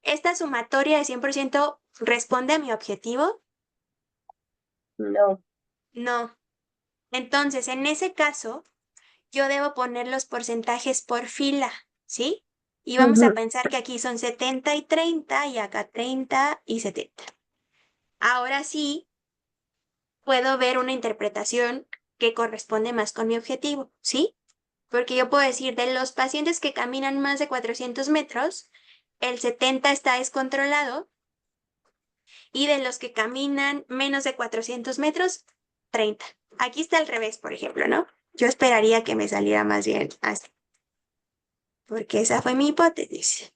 Esta sumatoria de 100% responde a mi objetivo. No. No. Entonces, en ese caso, yo debo poner los porcentajes por fila, ¿sí? Y vamos a pensar que aquí son 70 y 30 y acá 30 y 70. Ahora sí, puedo ver una interpretación que corresponde más con mi objetivo, ¿sí? Porque yo puedo decir, de los pacientes que caminan más de 400 metros, el 70 está descontrolado y de los que caminan menos de 400 metros, 30. Aquí está al revés, por ejemplo, ¿no? Yo esperaría que me saliera más bien así, porque esa fue mi hipótesis.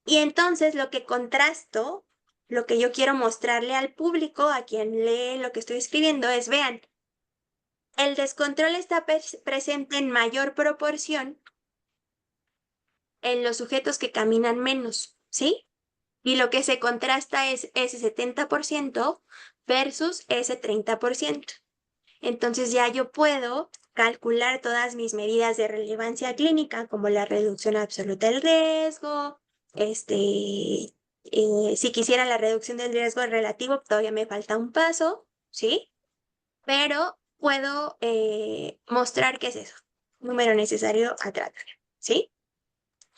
Y entonces lo que contrasto, lo que yo quiero mostrarle al público, a quien lee lo que estoy escribiendo, es, vean, el descontrol está presente en mayor proporción en los sujetos que caminan menos, ¿sí? Y lo que se contrasta es ese 70% versus ese 30%. Entonces ya yo puedo calcular todas mis medidas de relevancia clínica, como la reducción absoluta del riesgo, si quisiera la reducción del riesgo relativo, todavía me falta un paso, ¿sí? Pero puedo mostrar qué es eso, número necesario a tratar, ¿sí?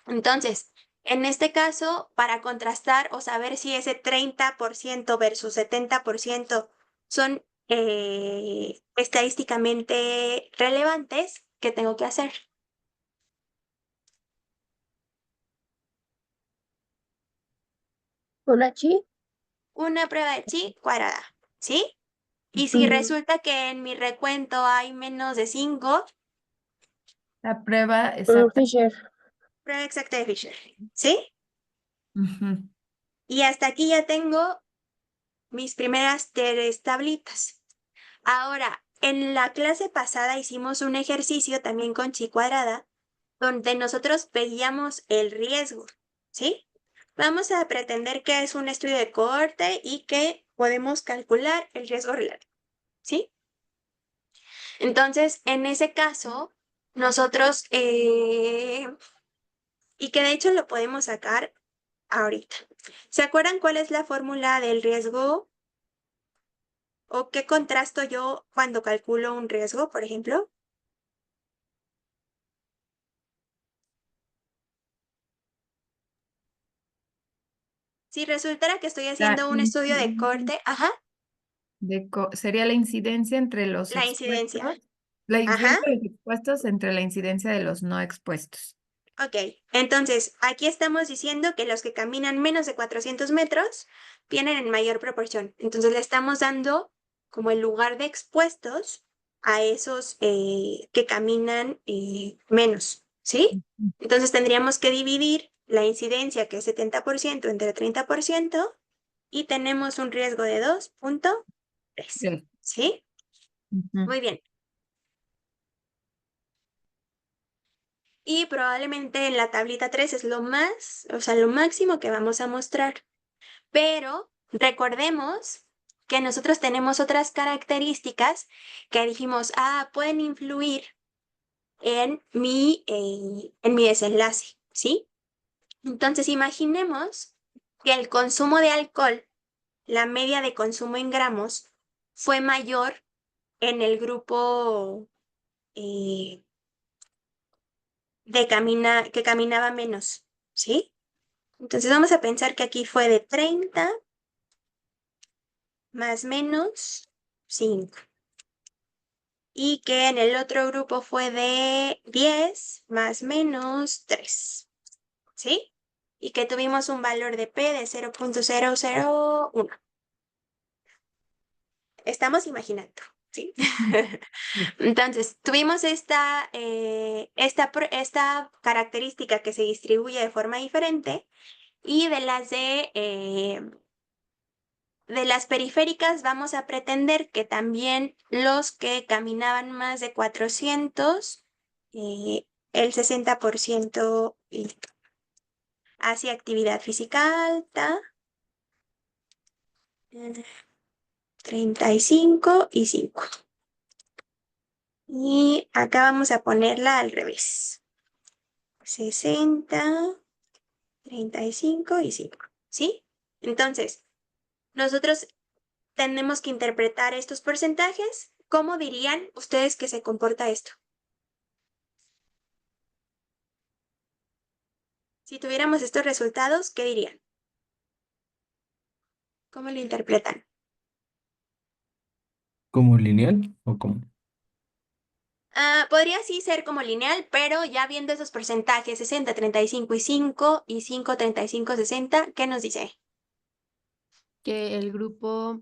Entonces, en este caso, para contrastar o saber si ese 30% versus 70% son estadísticamente relevantes, ¿qué tengo que hacer? ¿Una chi? Una prueba de chi cuadrada, ¿sí? Y si resulta que en mi recuento hay menos de 5, La prueba exacta. Fisher. prueba exacta de Fisher, ¿sí? Ujú. Y hasta aquí ya tengo mis primeras 3 tablitas. Ahora, en la clase pasada hicimos un ejercicio también con chi cuadrada, donde nosotros pedíamos el riesgo, ¿sí? Vamos a pretender que es un estudio de cohorte y que podemos calcular el riesgo relativo, ¿sí? Entonces, en ese caso, nosotros, y que de hecho lo podemos sacar ahorita. ¿Se acuerdan cuál es la fórmula del riesgo? ¿O qué contrasto yo cuando calculo un riesgo, por ejemplo? Si resultara que estoy La haciendo un estudio de incidencia corte, ajá, sería la incidencia entre los la incidencia, expuestos, la ajá, incidencia de los expuestos entre la incidencia de los no expuestos. ok. Entonces, aquí estamos diciendo que los que caminan menos de 400 metros tienen en mayor proporción. Entonces, le estamos dando como el lugar de expuestos a esos que caminan menos, ¿sí? Entonces, tendríamos que dividir la incidencia, que es 70%, entre 30%, y tenemos un riesgo de 2.3, Sí. ¿sí? Ujú. Muy bien. Y probablemente en la tablita 3 es lo más, o sea, lo máximo que vamos a mostrar. Pero recordemos que nosotros tenemos otras características que dijimos, pueden influir en mi desenlace, ¿sí? Entonces imaginemos que el consumo de alcohol, la media de consumo en gramos, fue mayor en el grupo eh, que caminaba menos, ¿sí? Entonces vamos a pensar que aquí fue de 30 más menos 5 y que en el otro grupo fue de 10 más menos 3, ¿sí? Y que tuvimos un valor de P de 0.001. Estamos imaginando, ¿sí? Entonces, tuvimos esta característica que se distribuye de forma diferente y de de las periféricas vamos a pretender que también los que caminaban más de 400, el 60% hacia actividad física alta, 35 y 5. Y acá vamos a ponerla al revés. 60, 35 y 5. ¿Sí? Entonces, nosotros tenemos que interpretar estos porcentajes. ¿Cómo dirían ustedes que se comporta esto? Si tuviéramos estos resultados, ¿qué dirían? ¿Cómo lo interpretan? ¿Como lineal o como? Podría sí ser como lineal, pero ya viendo esos porcentajes 60, 35 y 5 y 5, 35, 60, ¿qué nos dice? Que el grupo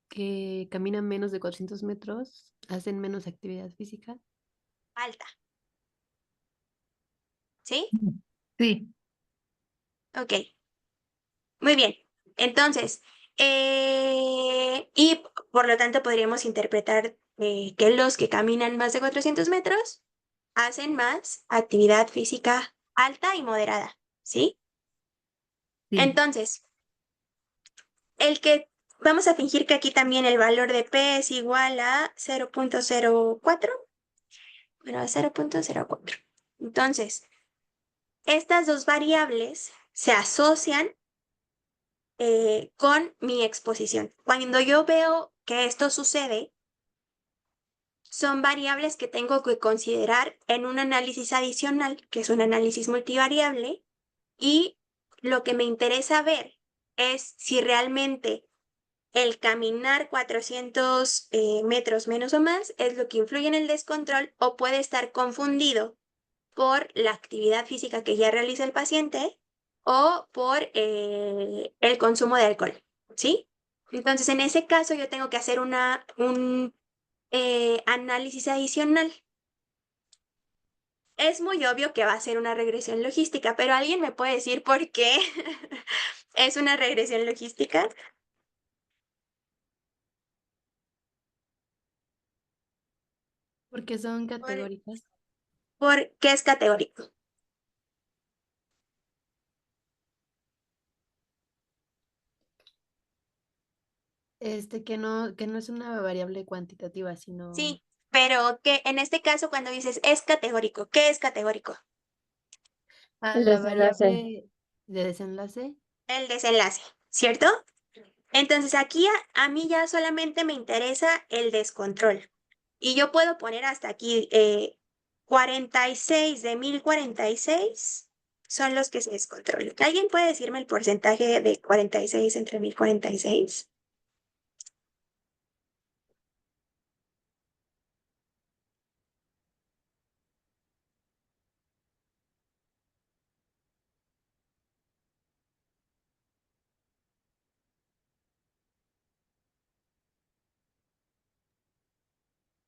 que camina menos de 400 metros hacen menos actividad física. Alta. ¿Sí? Sí, Ok. Muy bien. Entonces, y por lo tanto podríamos interpretar que los que caminan más de 400 metros hacen más actividad física alta y moderada. ¿Sí? sí. Entonces, vamos a fingir que aquí también el valor de P es igual a 0.04. Bueno, a 0.04. Entonces, estas dos variables se asocian con mi exposición. Cuando yo veo que esto sucede, son variables que tengo que considerar en un análisis adicional, que es un análisis multivariable, y lo que me interesa ver es si realmente el caminar 400 metros menos o más es lo que influye en el descontrol o puede estar confundido por la actividad física que ya realiza el paciente o por el consumo de alcohol, ¿sí? Entonces, en ese caso, yo tengo que hacer un análisis adicional. Es muy obvio que va a ser una regresión logística, pero ¿alguien me puede decir por qué es una regresión logística? Porque son categóricas. Porque es categórico. Que no es una variable cuantitativa, sino Sí, pero que en este caso cuando dices es categórico, ¿qué es categórico? El la desenlace. variable de desenlace. El desenlace, ¿cierto? Entonces aquí a mí ya solamente me interesa el descontrol. Y yo puedo poner hasta aquí 46 de 1046 son los que se descontrolan. ¿Alguien puede decirme el porcentaje de 46 entre 1046?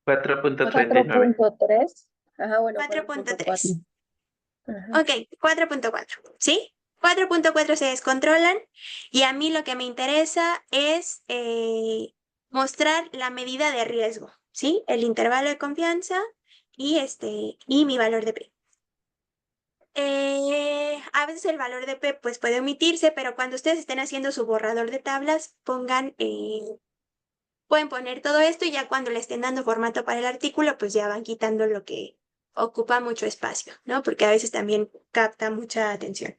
Cuatro punto treinta y nueve. 4.3. Ajá, bueno, 4.3. 4.4. Ajá. Ok, 4.4, ¿sí? 4.4 se descontrolan y a mí lo que me interesa es mostrar la medida de riesgo, ¿sí? El intervalo de confianza y mi valor de P. A veces el valor de P pues puede omitirse, pero cuando ustedes estén haciendo su borrador de tablas, pueden poner todo esto y ya cuando le estén dando formato para el artículo, pues ya van quitando lo que ocupa mucho espacio, ¿no? Porque a veces también capta mucha atención.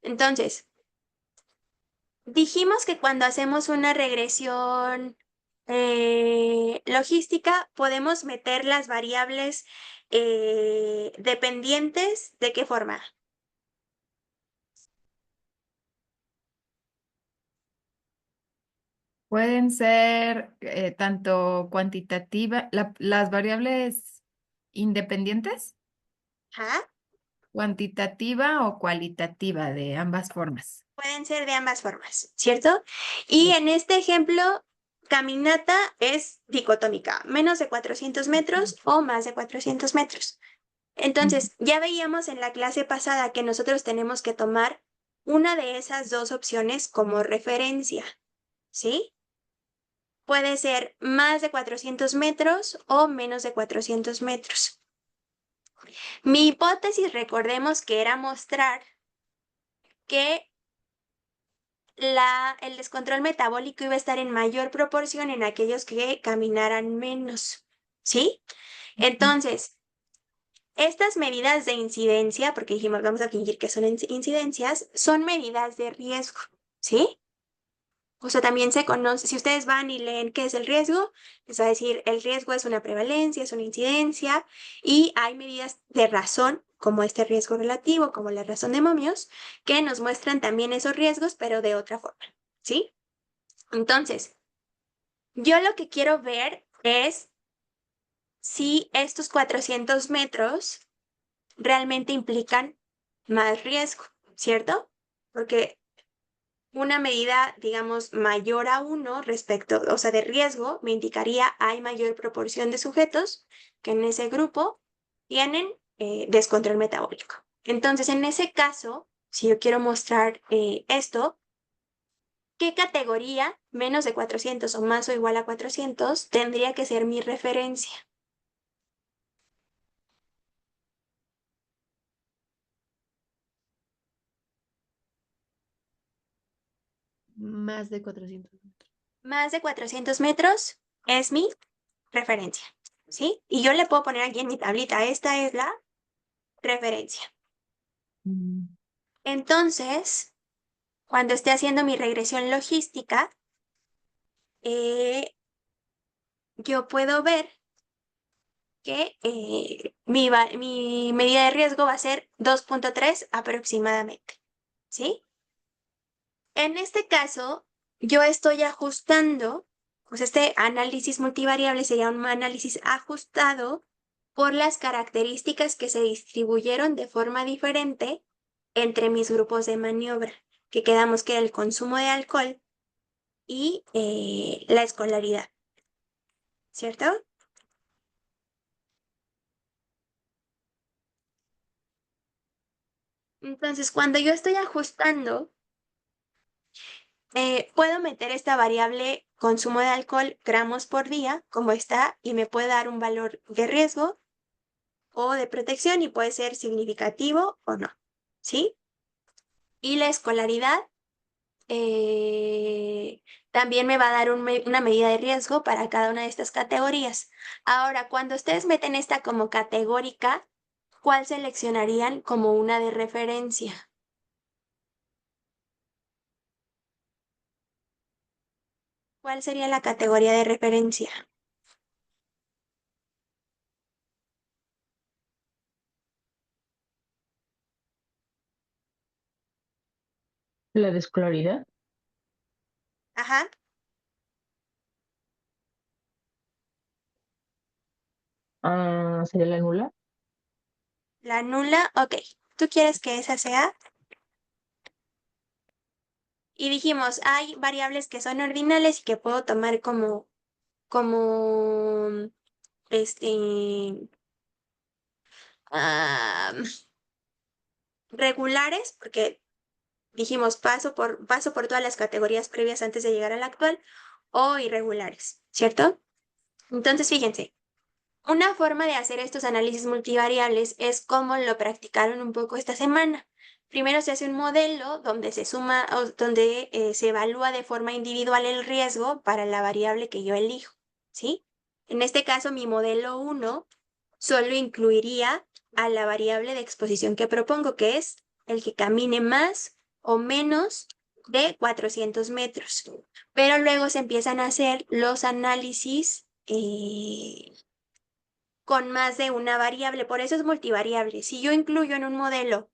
Entonces, dijimos que cuando hacemos una regresión logística, podemos meter las variables dependientes. ¿De qué forma? Pueden ser tanto cuantitativa, las variables independientes, Ajá. cuantitativa o cualitativa, de ambas formas. Pueden ser de ambas formas, ¿cierto? Y en este ejemplo, caminata es dicotómica, menos de 400 metros o más de 400 metros. Entonces, ya veíamos en la clase pasada que nosotros tenemos que tomar una de esas dos opciones como referencia. ¿sí? Puede ser más de 400 metros o menos de 400 metros. Mi hipótesis, recordemos que era mostrar que el descontrol metabólico iba a estar en mayor proporción en aquellos que caminaran menos, ¿sí? Entonces, estas medidas de incidencia, porque dijimos, vamos a fingir que son incidencias, son medidas de riesgo, ¿sí? O sea, también se conoce, si ustedes van y leen qué es el riesgo, les va a decir, el riesgo es una prevalencia, es una incidencia, y hay medidas de razón, como este riesgo relativo, como la razón de momios, que nos muestran también esos riesgos, pero de otra forma, ¿sí? Entonces, yo lo que quiero ver es si estos 400 metros realmente implican más riesgo, ¿cierto? Porque una medida, digamos, mayor a 1 respecto, o sea, de riesgo, me indicaría hay mayor proporción de sujetos que en ese grupo tienen descontrol metabólico. Entonces, en ese caso, si yo quiero mostrar esto, ¿qué categoría, menos de 400 o más o igual a 400, tendría que ser mi referencia? Más de 400 metros. Más de 400 metros es mi referencia, ¿sí? Y yo le puedo poner aquí en mi tablita, esta es la referencia. Mm, Entonces, cuando esté haciendo mi regresión logística, yo puedo ver que mi medida de riesgo va a ser 2.3 aproximadamente, ¿sí? En este caso, yo estoy ajustando, pues este análisis multivariable sería un análisis ajustado por las características que se distribuyeron de forma diferente entre mis grupos de maniobra, que quedamos que era el consumo de alcohol y la escolaridad, ¿cierto? Entonces, cuando yo estoy ajustando, puedo meter esta variable consumo de alcohol gramos por día, como está, y me puede dar un valor de riesgo o de protección y puede ser significativo o no, ¿sí? Y la escolaridad también me va a dar una medida de riesgo para cada una de estas categorías. Ahora, cuando ustedes meten esta como categórica, ¿cuál seleccionarían como una de referencia? ¿Cuál sería la categoría de referencia? La de escolaridad Ajá, sería la nula. la nula, ok. ¿Tú quieres que esa sea? Y dijimos, hay variables que son ordinales y que puedo tomar como, este, ah, regulares, porque dijimos paso por todas las categorías previas antes de llegar a la actual, o irregulares, ¿cierto? Entonces, fíjense, una forma de hacer estos análisis multivariables es como lo practicaron un poco esta semana. Primero se hace un modelo donde se suma o donde se evalúa de forma individual el riesgo para la variable que yo elijo, ¿sí? En este caso, mi modelo 1 solo incluiría a la variable de exposición que propongo, que es el que camine más o menos de 400 metros. Pero luego se empiezan a hacer los análisis con más de una variable, por eso es multivariable. Si yo incluyo en un modelo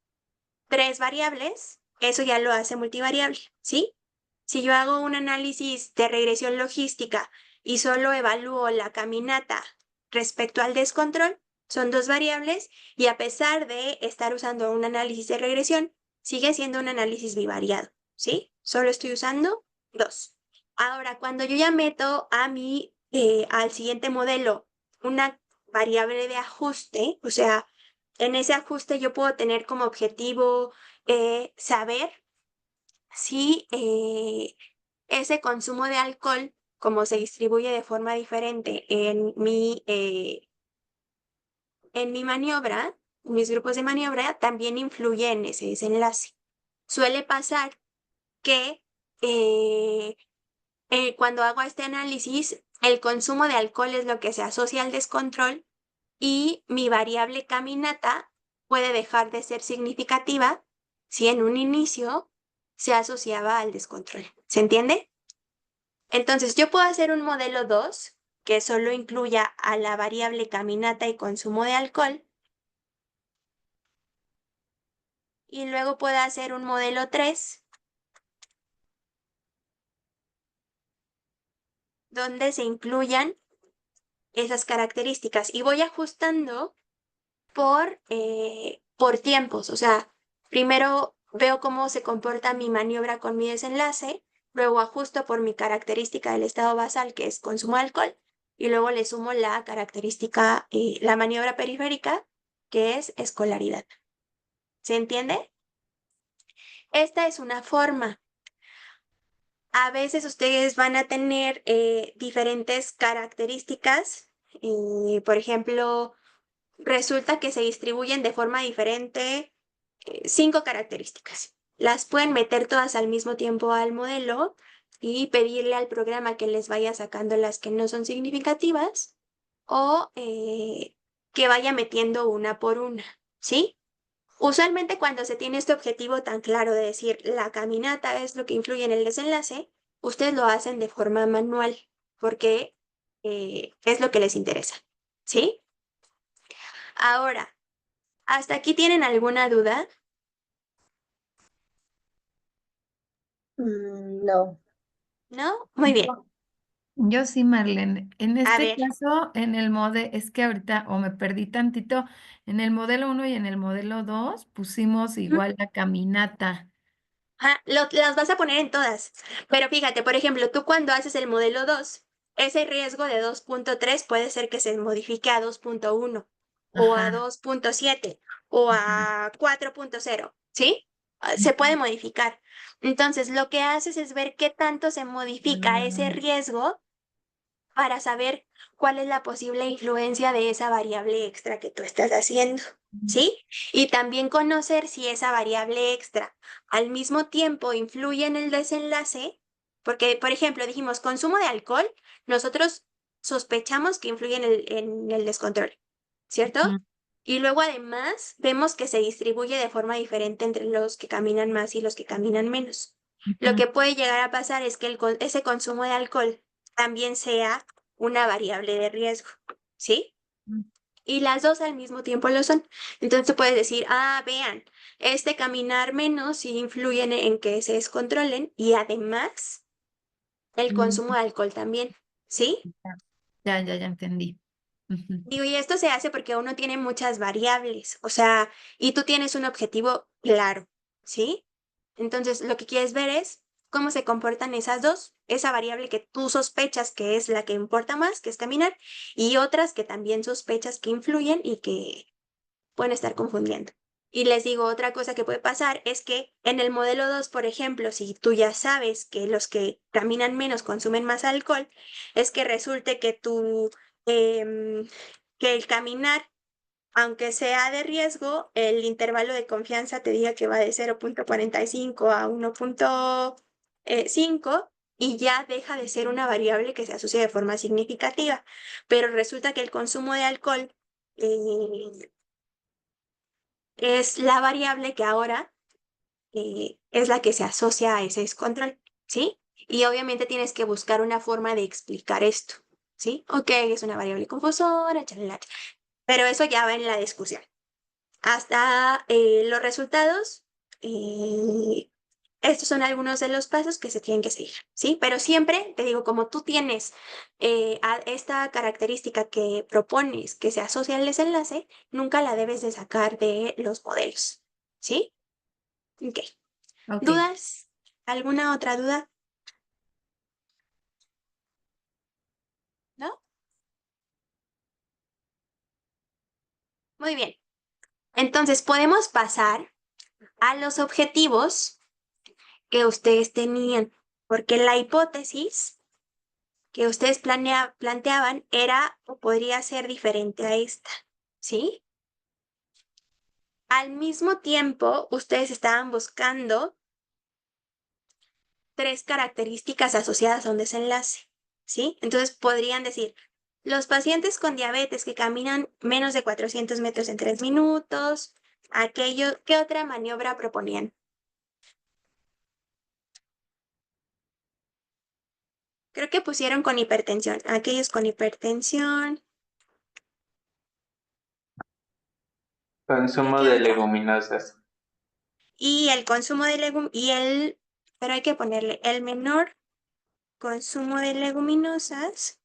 3 variables, eso ya lo hace multivariable, ¿sí? Si yo hago un análisis de regresión logística y solo evalúo la caminata respecto al descontrol, son 2 variables y a pesar de estar usando un análisis de regresión, sigue siendo un análisis bivariado, ¿sí? Solo estoy usando 2. Ahora, cuando yo ya meto al siguiente modelo una variable de ajuste, o sea, en ese ajuste yo puedo tener como objetivo saber si ese consumo de alcohol, como se distribuye de forma diferente en mi maniobra, mis grupos de maniobra, también influye en ese desenlace. Suele pasar que cuando hago este análisis, el consumo de alcohol es lo que se asocia al descontrol y mi variable caminata puede dejar de ser significativa si en un inicio se asociaba al descontrol. ¿Se entiende? Entonces, yo puedo hacer un modelo 2 que solo incluya a la variable caminata y consumo de alcohol. Y luego puedo hacer un modelo 3 donde se incluyan esas características. Y voy ajustando por tiempos. O sea, primero veo cómo se comporta mi maniobra con mi desenlace, luego ajusto por mi característica del estado basal, que es consumo de alcohol, y luego le sumo la característica, la maniobra periférica, que es escolaridad. ¿Se entiende? Esta es una forma. A veces ustedes van a tener diferentes características. Por ejemplo, resulta que se distribuyen de forma diferente 5 características. Las pueden meter todas al mismo tiempo al modelo y pedirle al programa que les vaya sacando las que no son significativas o que vaya metiendo una por una, ¿sí? Usualmente cuando se tiene este objetivo tan claro de decir la caminata es lo que influye en el desenlace, ustedes lo hacen de forma manual porque es lo que les interesa, ¿sí? Ahora, ¿hasta aquí tienen alguna duda? No. ¿No? Muy bien. Yo sí, Marlene. En A este ver, caso, en el modelo, es que ahorita o me perdí tantito, en el modelo 1 y en el modelo 2 pusimos ujú, igual la caminata. ajá, las vas a poner en todas. Pero fíjate, por ejemplo, tú cuando haces el modelo 2, ese riesgo de 2.3 puede ser que se modifique a 2.1 o a Ajá. 2.7 o Ajá. a 4.0, ¿sí? Se puede modificar. Entonces, lo que haces es ver qué tanto se modifica ese Ah, riesgo para saber cuál es la posible influencia de esa variable extra que tú estás haciendo, ¿sí? Y también conocer si esa variable extra al mismo tiempo influye en el desenlace, porque, por ejemplo, dijimos consumo de alcohol, nosotros sospechamos que influye en el descontrol, ¿cierto? ujú, Y luego además vemos que se distribuye de forma diferente entre los que caminan más y los que caminan menos. Lo ujú, que puede llegar a pasar es que ese consumo de alcohol también sea una variable de riesgo, ¿sí? ujú. Y las dos al mismo tiempo lo son. Entonces tú puedes decir, ah, vean, este caminar menos sí influye en que se descontrolen y además el consumo Mm, de alcohol también, ¿sí? ya entendí. Ujú, Digo, y esto se hace porque uno tiene muchas variables, o sea, y tú tienes un objetivo claro, ¿sí? Entonces, lo que quieres ver es cómo se comportan esas dos, esa variable que tú sospechas que es la que importa más, que es caminar, y otras que también sospechas que influyen y que pueden estar confundiendo. Y les digo, otra cosa que puede pasar es que en el modelo 2, por ejemplo, si tú ya sabes que los que caminan menos consumen más alcohol, es que resulte que que el caminar, aunque sea de riesgo, el intervalo de confianza te diga que va de 0.45 a 1.5 y ya deja de ser una variable que se asocia de forma significativa. Pero resulta que el consumo de alcohol es la variable que ahora es la que se asocia a ese descontrol, ¿sí? Y obviamente tienes que buscar una forma de explicar esto, ¿sí? Ok, es una variable confusora, chalala, pero eso ya va en la discusión. Hasta los resultados, eh, estos son algunos de los pasos que se tienen que seguir, ¿sí? Pero siempre, te digo, como tú tienes a esta característica que propones que se asocia al desenlace, nunca la debes de sacar de los modelos, ¿sí? Ok. ok. ¿Dudas? ¿Alguna otra duda? ¿No? Muy bien. Entonces podemos pasar a los objetivos que ustedes tenían. porque la hipótesis que ustedes planteaban era o podría ser diferente a esta, ¿sí? Al mismo tiempo, ustedes estaban buscando 3 características asociadas a un desenlace, ¿sí? Entonces podrían decir, los pacientes con diabetes que caminan menos de 400 metros en 3 minutos, ¿qué otra maniobra proponían? Creo que pusieron con hipertensión, aquellos con hipertensión. Consumo ¿Qué de otra? leguminosas. Y el consumo de pero hay que ponerle el menor consumo de leguminosas.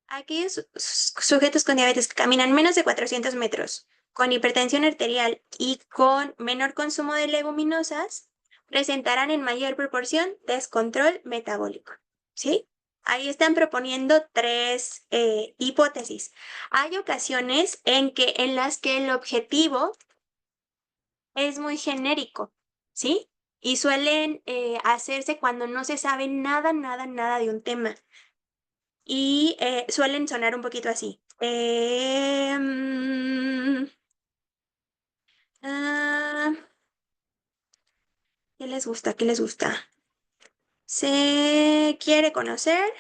Aquellos sujetos con diabetes que caminan menos de 400 metros, con hipertensión arterial y con menor consumo de leguminosas, presentarán en mayor proporción descontrol metabólico. ¿Sí? Ahí están proponiendo 3 hipótesis. Hay ocasiones en las que el objetivo es muy genérico, ¿sí? Y suelen hacerse cuando no se sabe nada, nada, nada de un tema. Y suelen sonar un poquito así. ¿Qué les gusta? ¿Qué les gusta? Se quiere conocer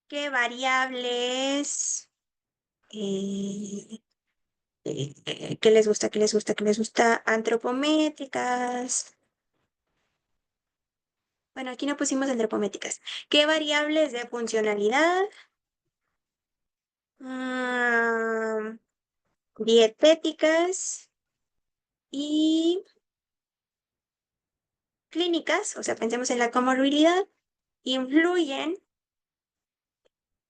qué variables, qué les gusta, qué les gusta, qué les gusta, antropométricas. Bueno, aquí no pusimos antropométricas. ¿Qué variables de funcionalidad? Ah, dietéticas y clínicas, o sea, pensemos en la comorbilidad, influyen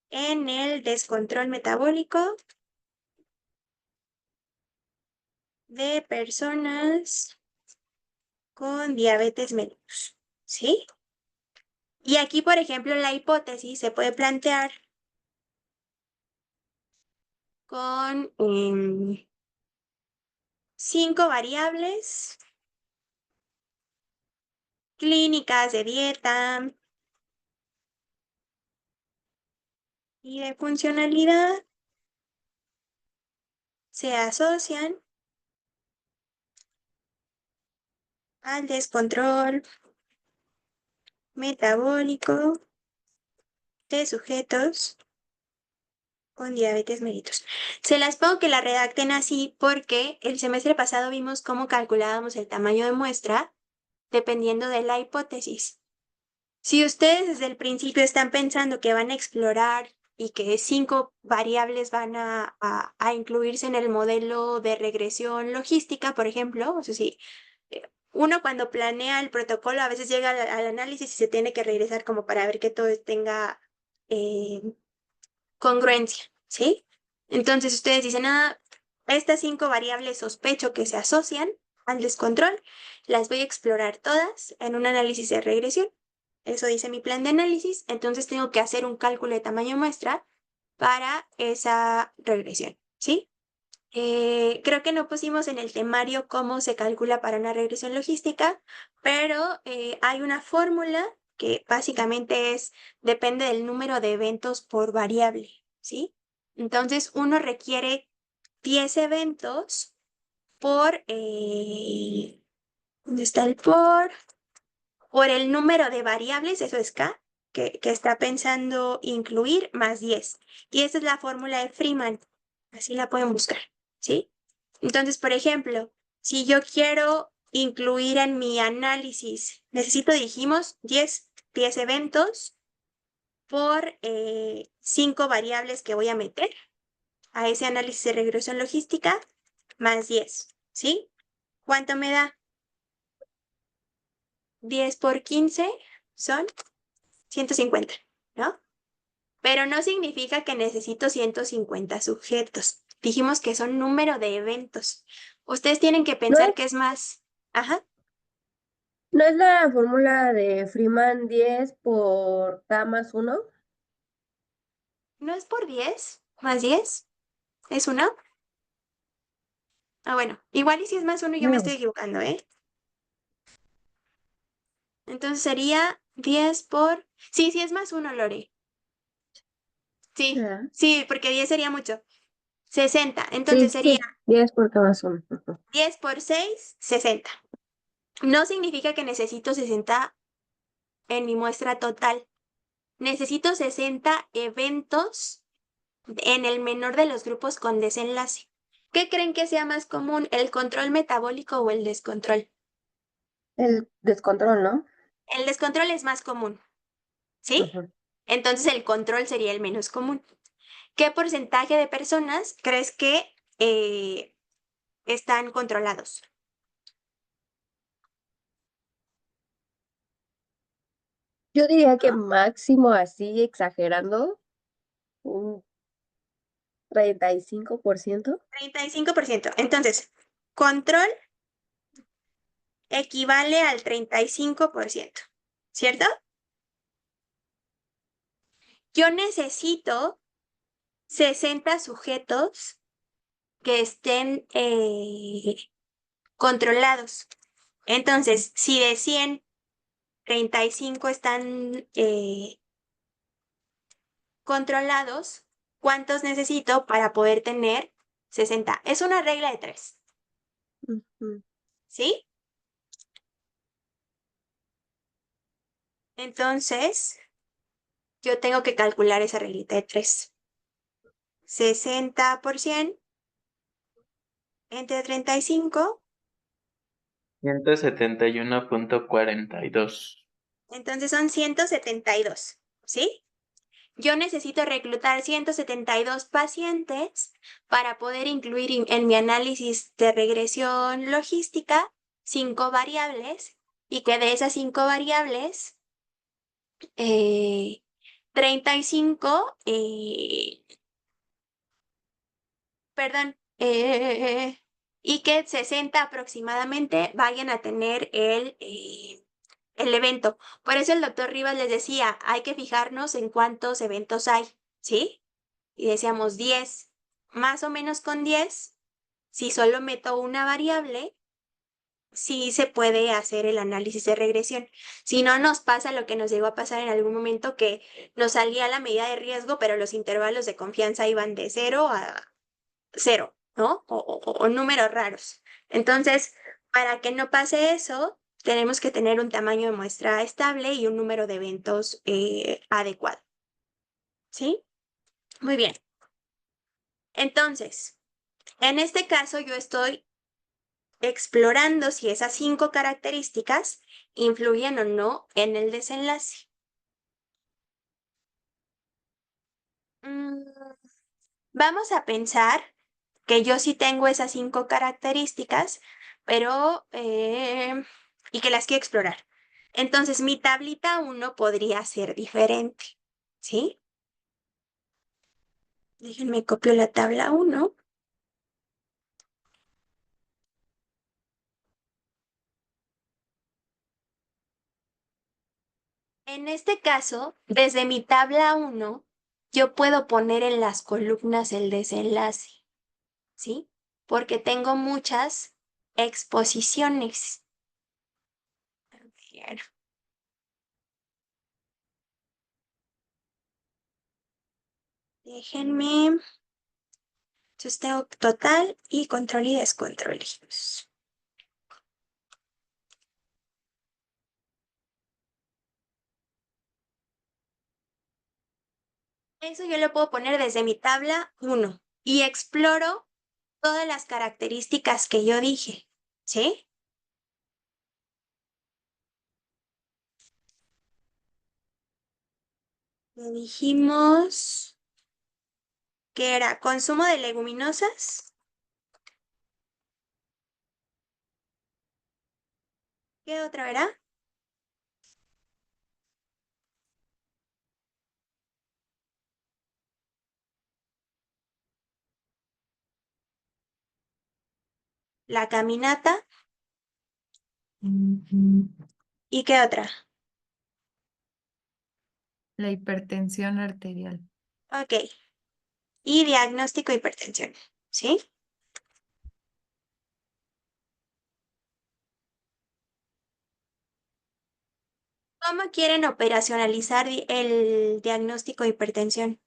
en el descontrol metabólico de personas con diabetes mellitus, ¿sí? Y aquí, por ejemplo, la hipótesis se puede plantear con 5 variables clínicas de dieta y de funcionalidad se asocian al descontrol metabólico de sujetos con diabetes mellitus. Se las pongo que la redacten así porque el semestre pasado vimos cómo calculábamos el tamaño de muestra dependiendo de la hipótesis. Si ustedes desde el principio están pensando que van a explorar y que 5 variables van a incluirse en el modelo de regresión logística, por ejemplo, o sea, si uno cuando planea el protocolo a veces llega al análisis y se tiene que regresar como para ver que todo tenga eh, congruencia, ¿sí? Entonces ustedes dicen, estas 5 variables sospecho que se asocian al descontrol, las voy a explorar todas en un análisis de regresión. Eso dice mi plan de análisis, entonces tengo que hacer un cálculo de tamaño muestra para esa regresión, ¿sí? Creo que no pusimos en el temario cómo se calcula para una regresión logística, pero hay una fórmula que básicamente depende del número de eventos por variable, ¿sí? Entonces uno requiere 10 eventos por, ¿dónde está el por? Por el número de variables, eso es K, que está pensando incluir más 10. Y esa es la fórmula de Freeman. Así la pueden buscar, ¿sí? Entonces, por ejemplo, si yo quiero incluir en mi análisis, dijimos, 10 eventos por 5 variables que voy a meter a ese análisis de regresión logística, más 10, ¿sí? ¿Cuánto me da? 10 por 15 son 150, ¿no? Pero no significa que necesito 150 sujetos. Dijimos que son número de eventos. Ustedes tienen que ¿No pensar es, que es más. Ajá. no es la fórmula de Freeman 10 por K más 1? ¿No es por 10? ¿Más 10? ¿Es una? Ah, bueno, igual y si es más 1 yo me Mm. estoy equivocando, ¿eh? Entonces sería 10 por... Sí, sí es más 1, Lore. Sí, Ah, sí, porque 10 sería mucho. 60. sí, Entonces sería sí, 10 por cada uno. 10 por 6, 60. No significa que necesito 60 en mi muestra total. Necesito 60 eventos en el menor de los grupos con desenlace. ¿Qué creen que sea más común, el control metabólico o el descontrol? El descontrol, ¿no? El descontrol es más común, ¿sí? Ujú. Entonces el control sería el menos común. ¿Qué porcentaje de personas crees que están controlados? Yo diría que ¿No? máximo así, exagerando, un 35%. 35%. Entonces, control equivale al 35%, ¿cierto? Yo necesito 60 sujetos que estén controlados. Entonces, si de 100, 35 están controlados, ¿cuántos necesito para poder tener 60? Es una regla de 3, Ujú. ¿sí? Entonces, yo tengo que calcular esa reglita de 3. 60% entre 35, 171.42. entonces son 172, ¿sí? Yo necesito reclutar 172 pacientes para poder incluir en mi análisis de regresión logística 5 variables y que de esas 5 variables, 35, perdón, y que 60 aproximadamente vayan a tener el evento. Por eso el doctor Rivas les decía, hay que fijarnos en cuántos eventos hay, ¿sí? Y decíamos 10, más o menos con 10, si solo meto una variable, sí se puede hacer el análisis de regresión. Si no nos pasa lo que nos llegó a pasar en algún momento, que nos salía la medida de riesgo, pero los intervalos de confianza iban de 0 a 0, ¿no? O números raros. Entonces, para que no pase eso, tenemos que tener un tamaño de muestra estable y un número de eventos adecuado. ¿Sí? Muy bien. Entonces, en este caso yo estoy explorando si esas 5 características influyen o no en el desenlace. Mm, Vamos a pensar que yo sí tengo esas 5 características, pero y que las quiero explorar. Entonces, mi tablita 1 podría ser diferente, ¿sí? Déjenme copio la tabla 1. En este caso, desde mi tabla 1, yo puedo poner en las columnas el desenlace, ¿sí? Porque tengo muchas exposiciones. A ver. Déjenme. Entonces tengo total y control y descontrol. Eso yo lo puedo poner desde mi tabla 1 y exploro todas las características que yo dije, ¿sí? Le dijimos que era consumo de leguminosas. ¿Qué otra era? La caminata. ¿Y qué otra? La hipertensión arterial. Ok. Y diagnóstico de hipertensión, ¿sí? ¿Cómo quieren operacionalizar el diagnóstico de hipertensión?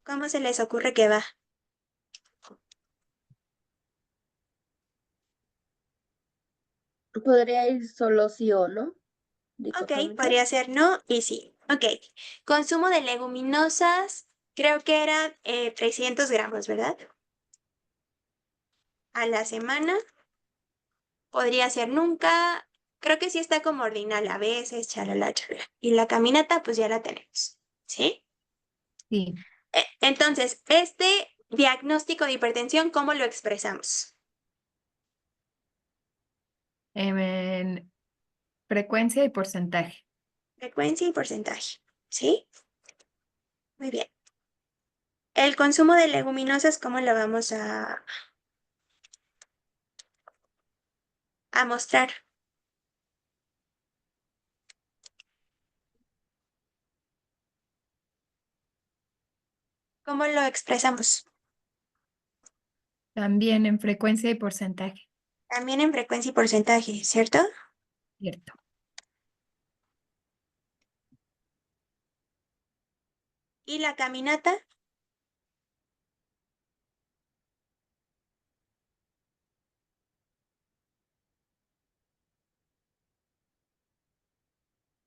¿Cómo se les ocurre que va? Podría ir solo sí o no, Ok, dicotómica. podría ser no y sí. Ok. Consumo de leguminosas, creo que era 300 gramos, ¿verdad? A la semana. Podría ser nunca. Creo que sí está como ordinal a veces, chalala, chalala. Y la caminata, pues ya la tenemos. ¿Sí? Sí. Entonces, este diagnóstico de hipertensión, ¿cómo lo expresamos? En frecuencia y porcentaje. Frecuencia y porcentaje. ¿Sí? Muy bien. El consumo de leguminosas, ¿cómo lo vamos a mostrar? ¿Cómo lo expresamos? También en frecuencia y porcentaje. También en frecuencia y porcentaje, ¿cierto? Cierto. ¿Y la caminata?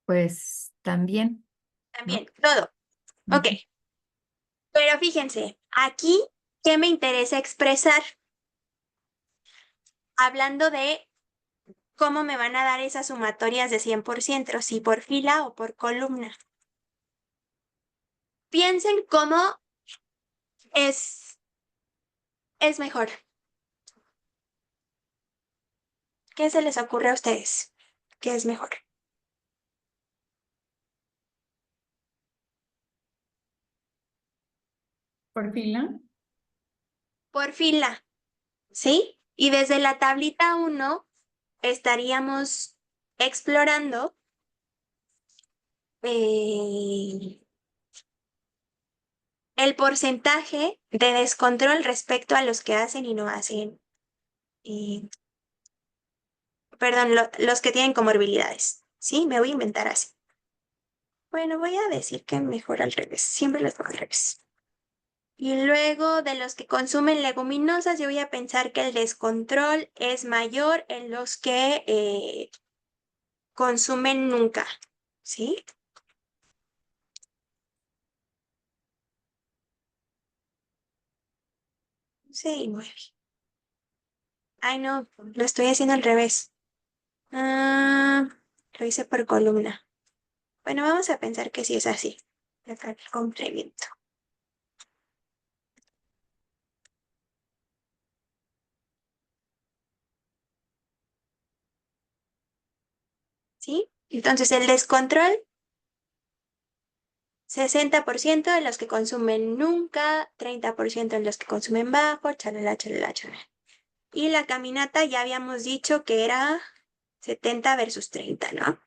Pues también, ¿no? También, todo. Ok. Ujú. Pero fíjense, aquí, ¿qué me interesa expresar? Hablando de cómo me van a dar esas sumatorias de 100%, si por fila o por columna. Piensen cómo es mejor. ¿Qué se les ocurre a ustedes? ¿Qué es mejor? ¿Por fila? Por fila, ¿sí? Y desde la tablita 1 estaríamos explorando eh, el porcentaje de descontrol respecto a los que hacen y no hacen, eh, perdón, los que tienen comorbilidades, ¿sí? Me voy a inventar así. Bueno, voy a decir que mejor al revés, siempre los pongo al revés. Y luego de los que consumen leguminosas, yo voy a pensar que el descontrol es mayor en los que consumen nunca, ¿sí? Sí, 9. Ay, no, lo estoy haciendo al revés. Ah, lo hice por columna. Bueno, vamos a pensar que sí es así. Acá el complemento. ¿Sí? Entonces el descontrol, 60% de los que consumen nunca, 30% de los que consumen bajo, chalala, chalala, chalala. Y la caminata ya habíamos dicho que era 70 versus 30, ¿no?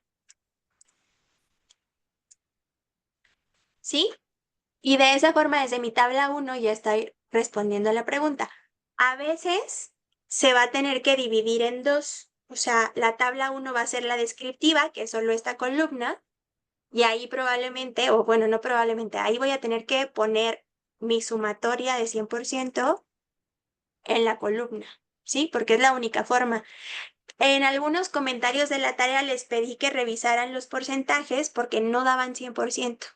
¿Sí? Y de esa forma, desde mi tabla 1 ya estoy respondiendo a la pregunta. A veces se va a tener que dividir en dos. O sea, la tabla 1 va a ser la descriptiva, que es solo esta columna, y ahí probablemente, o bueno, no probablemente, ahí voy a tener que poner mi sumatoria de 100% en la columna, ¿sí? Porque es la única forma. En algunos comentarios de la tarea les pedí que revisaran los porcentajes porque no daban 100%.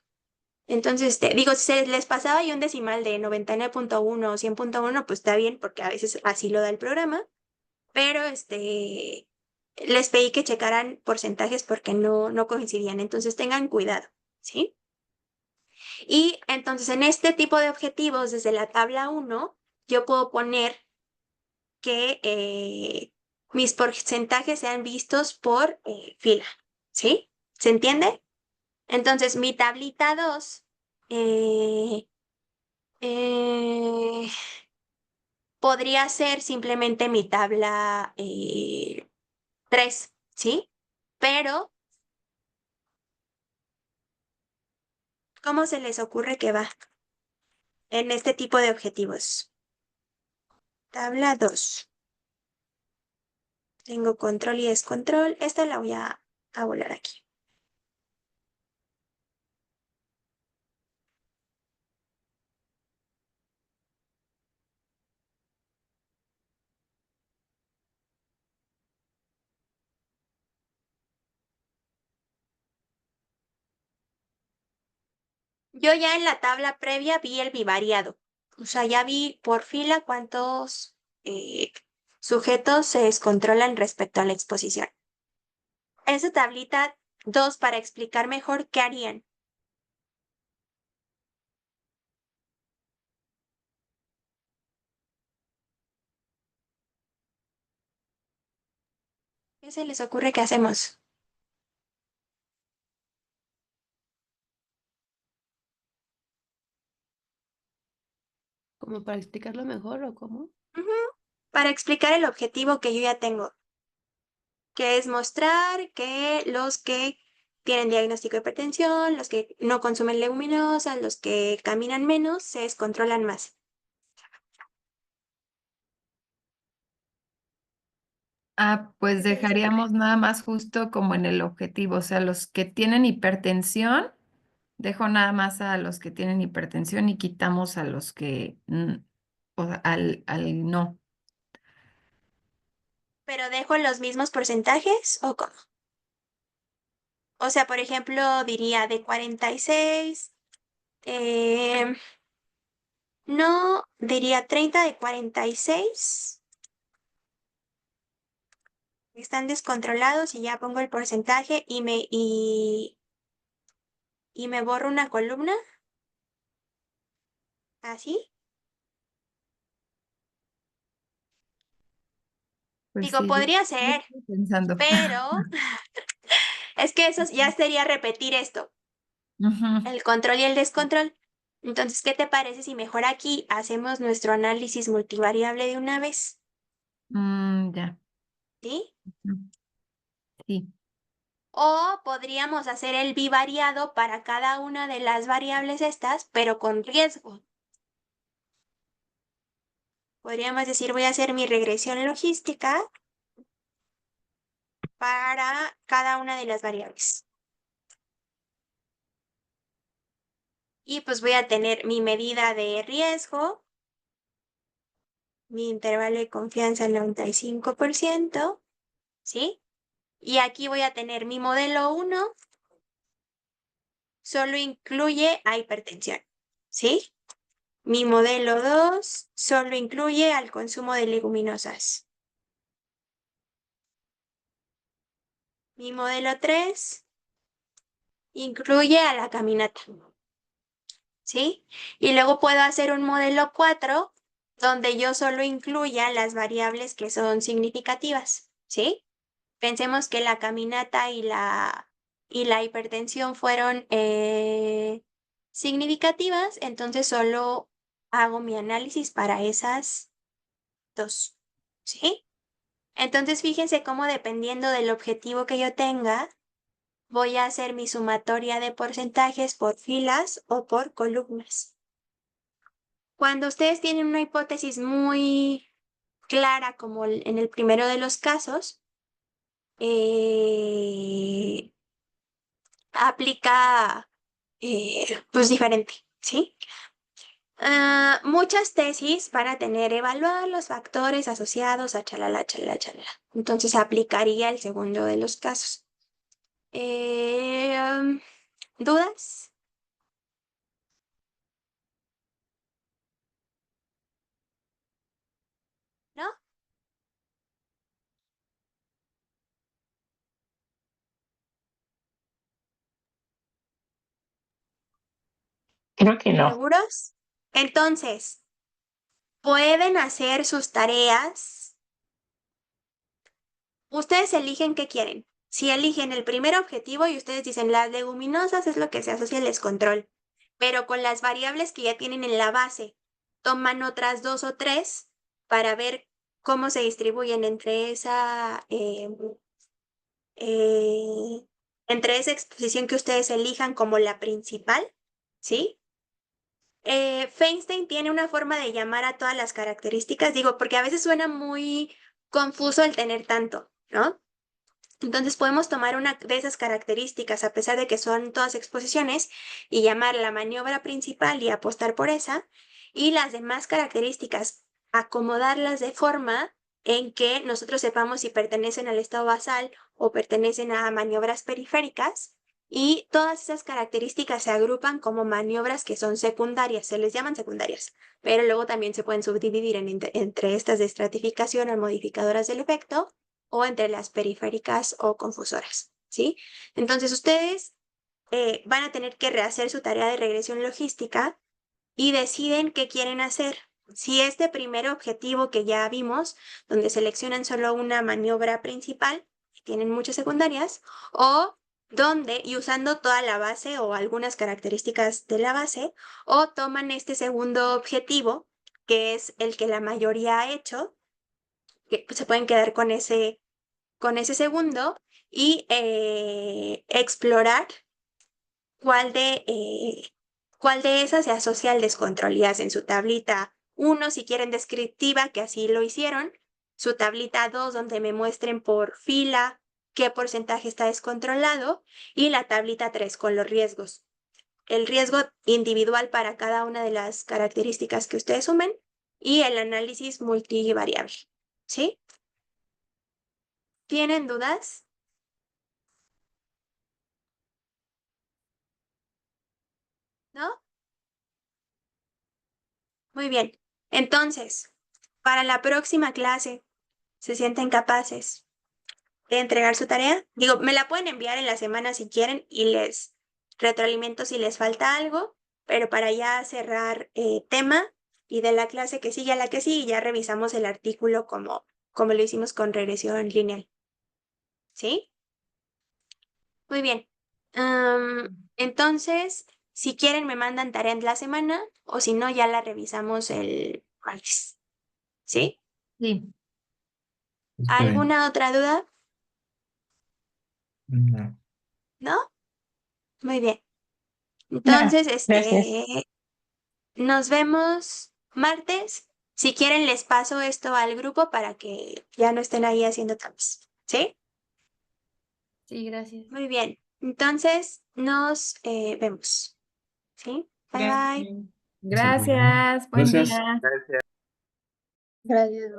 Entonces, digo, si se les pasaba ahí un decimal de 99.1 o 100.1, pues está bien, porque a veces así lo da el programa, pero les pedí que checaran porcentajes porque no coincidían, entonces tengan cuidado, ¿sí? Y entonces en este tipo de objetivos, desde la tabla 1, yo puedo poner que mis porcentajes sean vistos por fila, ¿sí? ¿Se entiende? Entonces, mi tablita 2 eh, eh, podría ser simplemente mi tabla 3, ¿sí? Pero, ¿cómo se les ocurre que va en este tipo de objetivos? Tabla 2. Tengo control y descontrol. Esta la voy a volar aquí. Yo ya en la tabla previa vi el bivariado. O sea, ya vi por fila cuántos sujetos se descontrolan respecto a la exposición. Esa tablita 2 para explicar mejor qué harían. ¿Qué se les ocurre que hacemos? ¿Como para explicarlo mejor o cómo? Ujú, para explicar el objetivo que yo ya tengo, que es mostrar que los que tienen diagnóstico de hipertensión, los que no consumen leguminosas, los que caminan menos, se descontrolan más. Pues ¿Qué se les ocurre? dejaríamos nada más justo como en el objetivo, o sea, los que tienen hipertensión, dejo nada más a los que tienen hipertensión y quitamos a los que, o sea, al no. ¿Pero dejo los mismos porcentajes o cómo? O sea, por ejemplo, diría de 46, no, diría 30 de 46. Están descontrolados y ya pongo el porcentaje y me borro una columna. ¿Así? Pues Digo, sí, podría yo ser, estoy pensando. pero es que eso ya sería repetir esto, Ujú. el control y el descontrol. Entonces, ¿qué te parece si mejor aquí hacemos nuestro análisis multivariable de una vez? Ya. ¿Sí? Ujú. Sí. O podríamos hacer el bivariado para cada una de las variables estas, pero con riesgo. Podríamos decir, voy a hacer mi regresión logística para cada una de las variables. Y pues voy a tener mi medida de riesgo, mi intervalo de confianza al 95%, ¿sí? Y aquí voy a tener mi modelo 1, solo incluye a hipertensión, ¿sí? Mi modelo 2 solo incluye al consumo de leguminosas. Mi modelo 3 incluye a la caminata, ¿sí? Y luego puedo hacer un modelo 4 donde yo solo incluya las variables que son significativas, ¿sí? Pensemos que la caminata y la hipertensión fueron significativas, entonces solo hago mi análisis para esas dos, ¿sí? Entonces fíjense cómo dependiendo del objetivo que yo tenga, voy a hacer mi sumatoria de porcentajes por filas o por columnas. Cuando ustedes tienen una hipótesis muy clara, como en el primero de los casos, aplica pues diferente, ¿sí? Muchas tesis van a tener evaluar los factores asociados a chalala, chalala, chalala. Entonces aplicaría el segundo de los casos. ¿Dudas? ¿No? Creo que no. ¿Seguros? Entonces, pueden hacer sus tareas. Ustedes eligen qué quieren. Si eligen el primer objetivo y ustedes dicen las leguminosas es lo que se asocia al descontrol, pero con las variables que ya tienen en la base, toman otras 2 o 3 para ver cómo se distribuyen entre esa exposición que ustedes elijan como la principal, ¿sí? Feinstein tiene una forma de llamar a todas las características, digo, porque a veces suena muy confuso el tener tanto. ¿no? Entonces podemos tomar una de esas características, a pesar de que son todas exposiciones, y llamar la maniobra principal y apostar por esa, y las demás características, acomodarlas de forma en que nosotros sepamos si pertenecen al estado basal o pertenecen a maniobras periféricas, y todas esas características se agrupan como maniobras que son secundarias, se les llaman secundarias, pero luego también se pueden subdividir entre estas de estratificación o modificadoras del efecto, o entre las periféricas o confusoras, ¿sí? Entonces ustedes van a tener que rehacer su tarea de regresión logística y deciden qué quieren hacer. Si este primer objetivo que ya vimos, donde seleccionan solo una maniobra principal y tienen muchas secundarias, o donde, y usando toda la base o algunas características de la base, o toman este segundo objetivo, que es el que la mayoría ha hecho, que se pueden quedar con ese segundo y explorar cuál de esas se asocia al descontrol y hacen su tablita 1 si quieren descriptiva, que así lo hicieron, su tablita 2 donde me muestren por fila qué porcentaje está descontrolado y la tablita 3 con los riesgos. El riesgo individual para cada una de las características que ustedes sumen y el análisis multivariable, ¿sí? ¿Tienen dudas? ¿No? Muy bien. Entonces, para la próxima clase, ¿se sienten capaces de entregar su tarea? Digo, me la pueden enviar en la semana si quieren y les retroalimento si les falta algo, pero para ya cerrar tema y de la clase que sigue a la que sigue, ya revisamos el artículo como lo hicimos con regresión lineal. ¿Sí? Muy bien. Entonces, si quieren, me mandan tarea en la semana o si no, ya la revisamos el martes. ¿Sí? Sí. Está bien. ¿Alguna otra duda? No. ¿No? Muy bien. No, Entonces, gracias. nos vemos martes. Si quieren, les paso esto al grupo para que ya no estén ahí haciendo trampas. ¿Sí? Sí, gracias. Muy bien. Entonces, nos vemos. ¿Sí? Bye bye. Gracias. Buen Gracias. día. Gracias.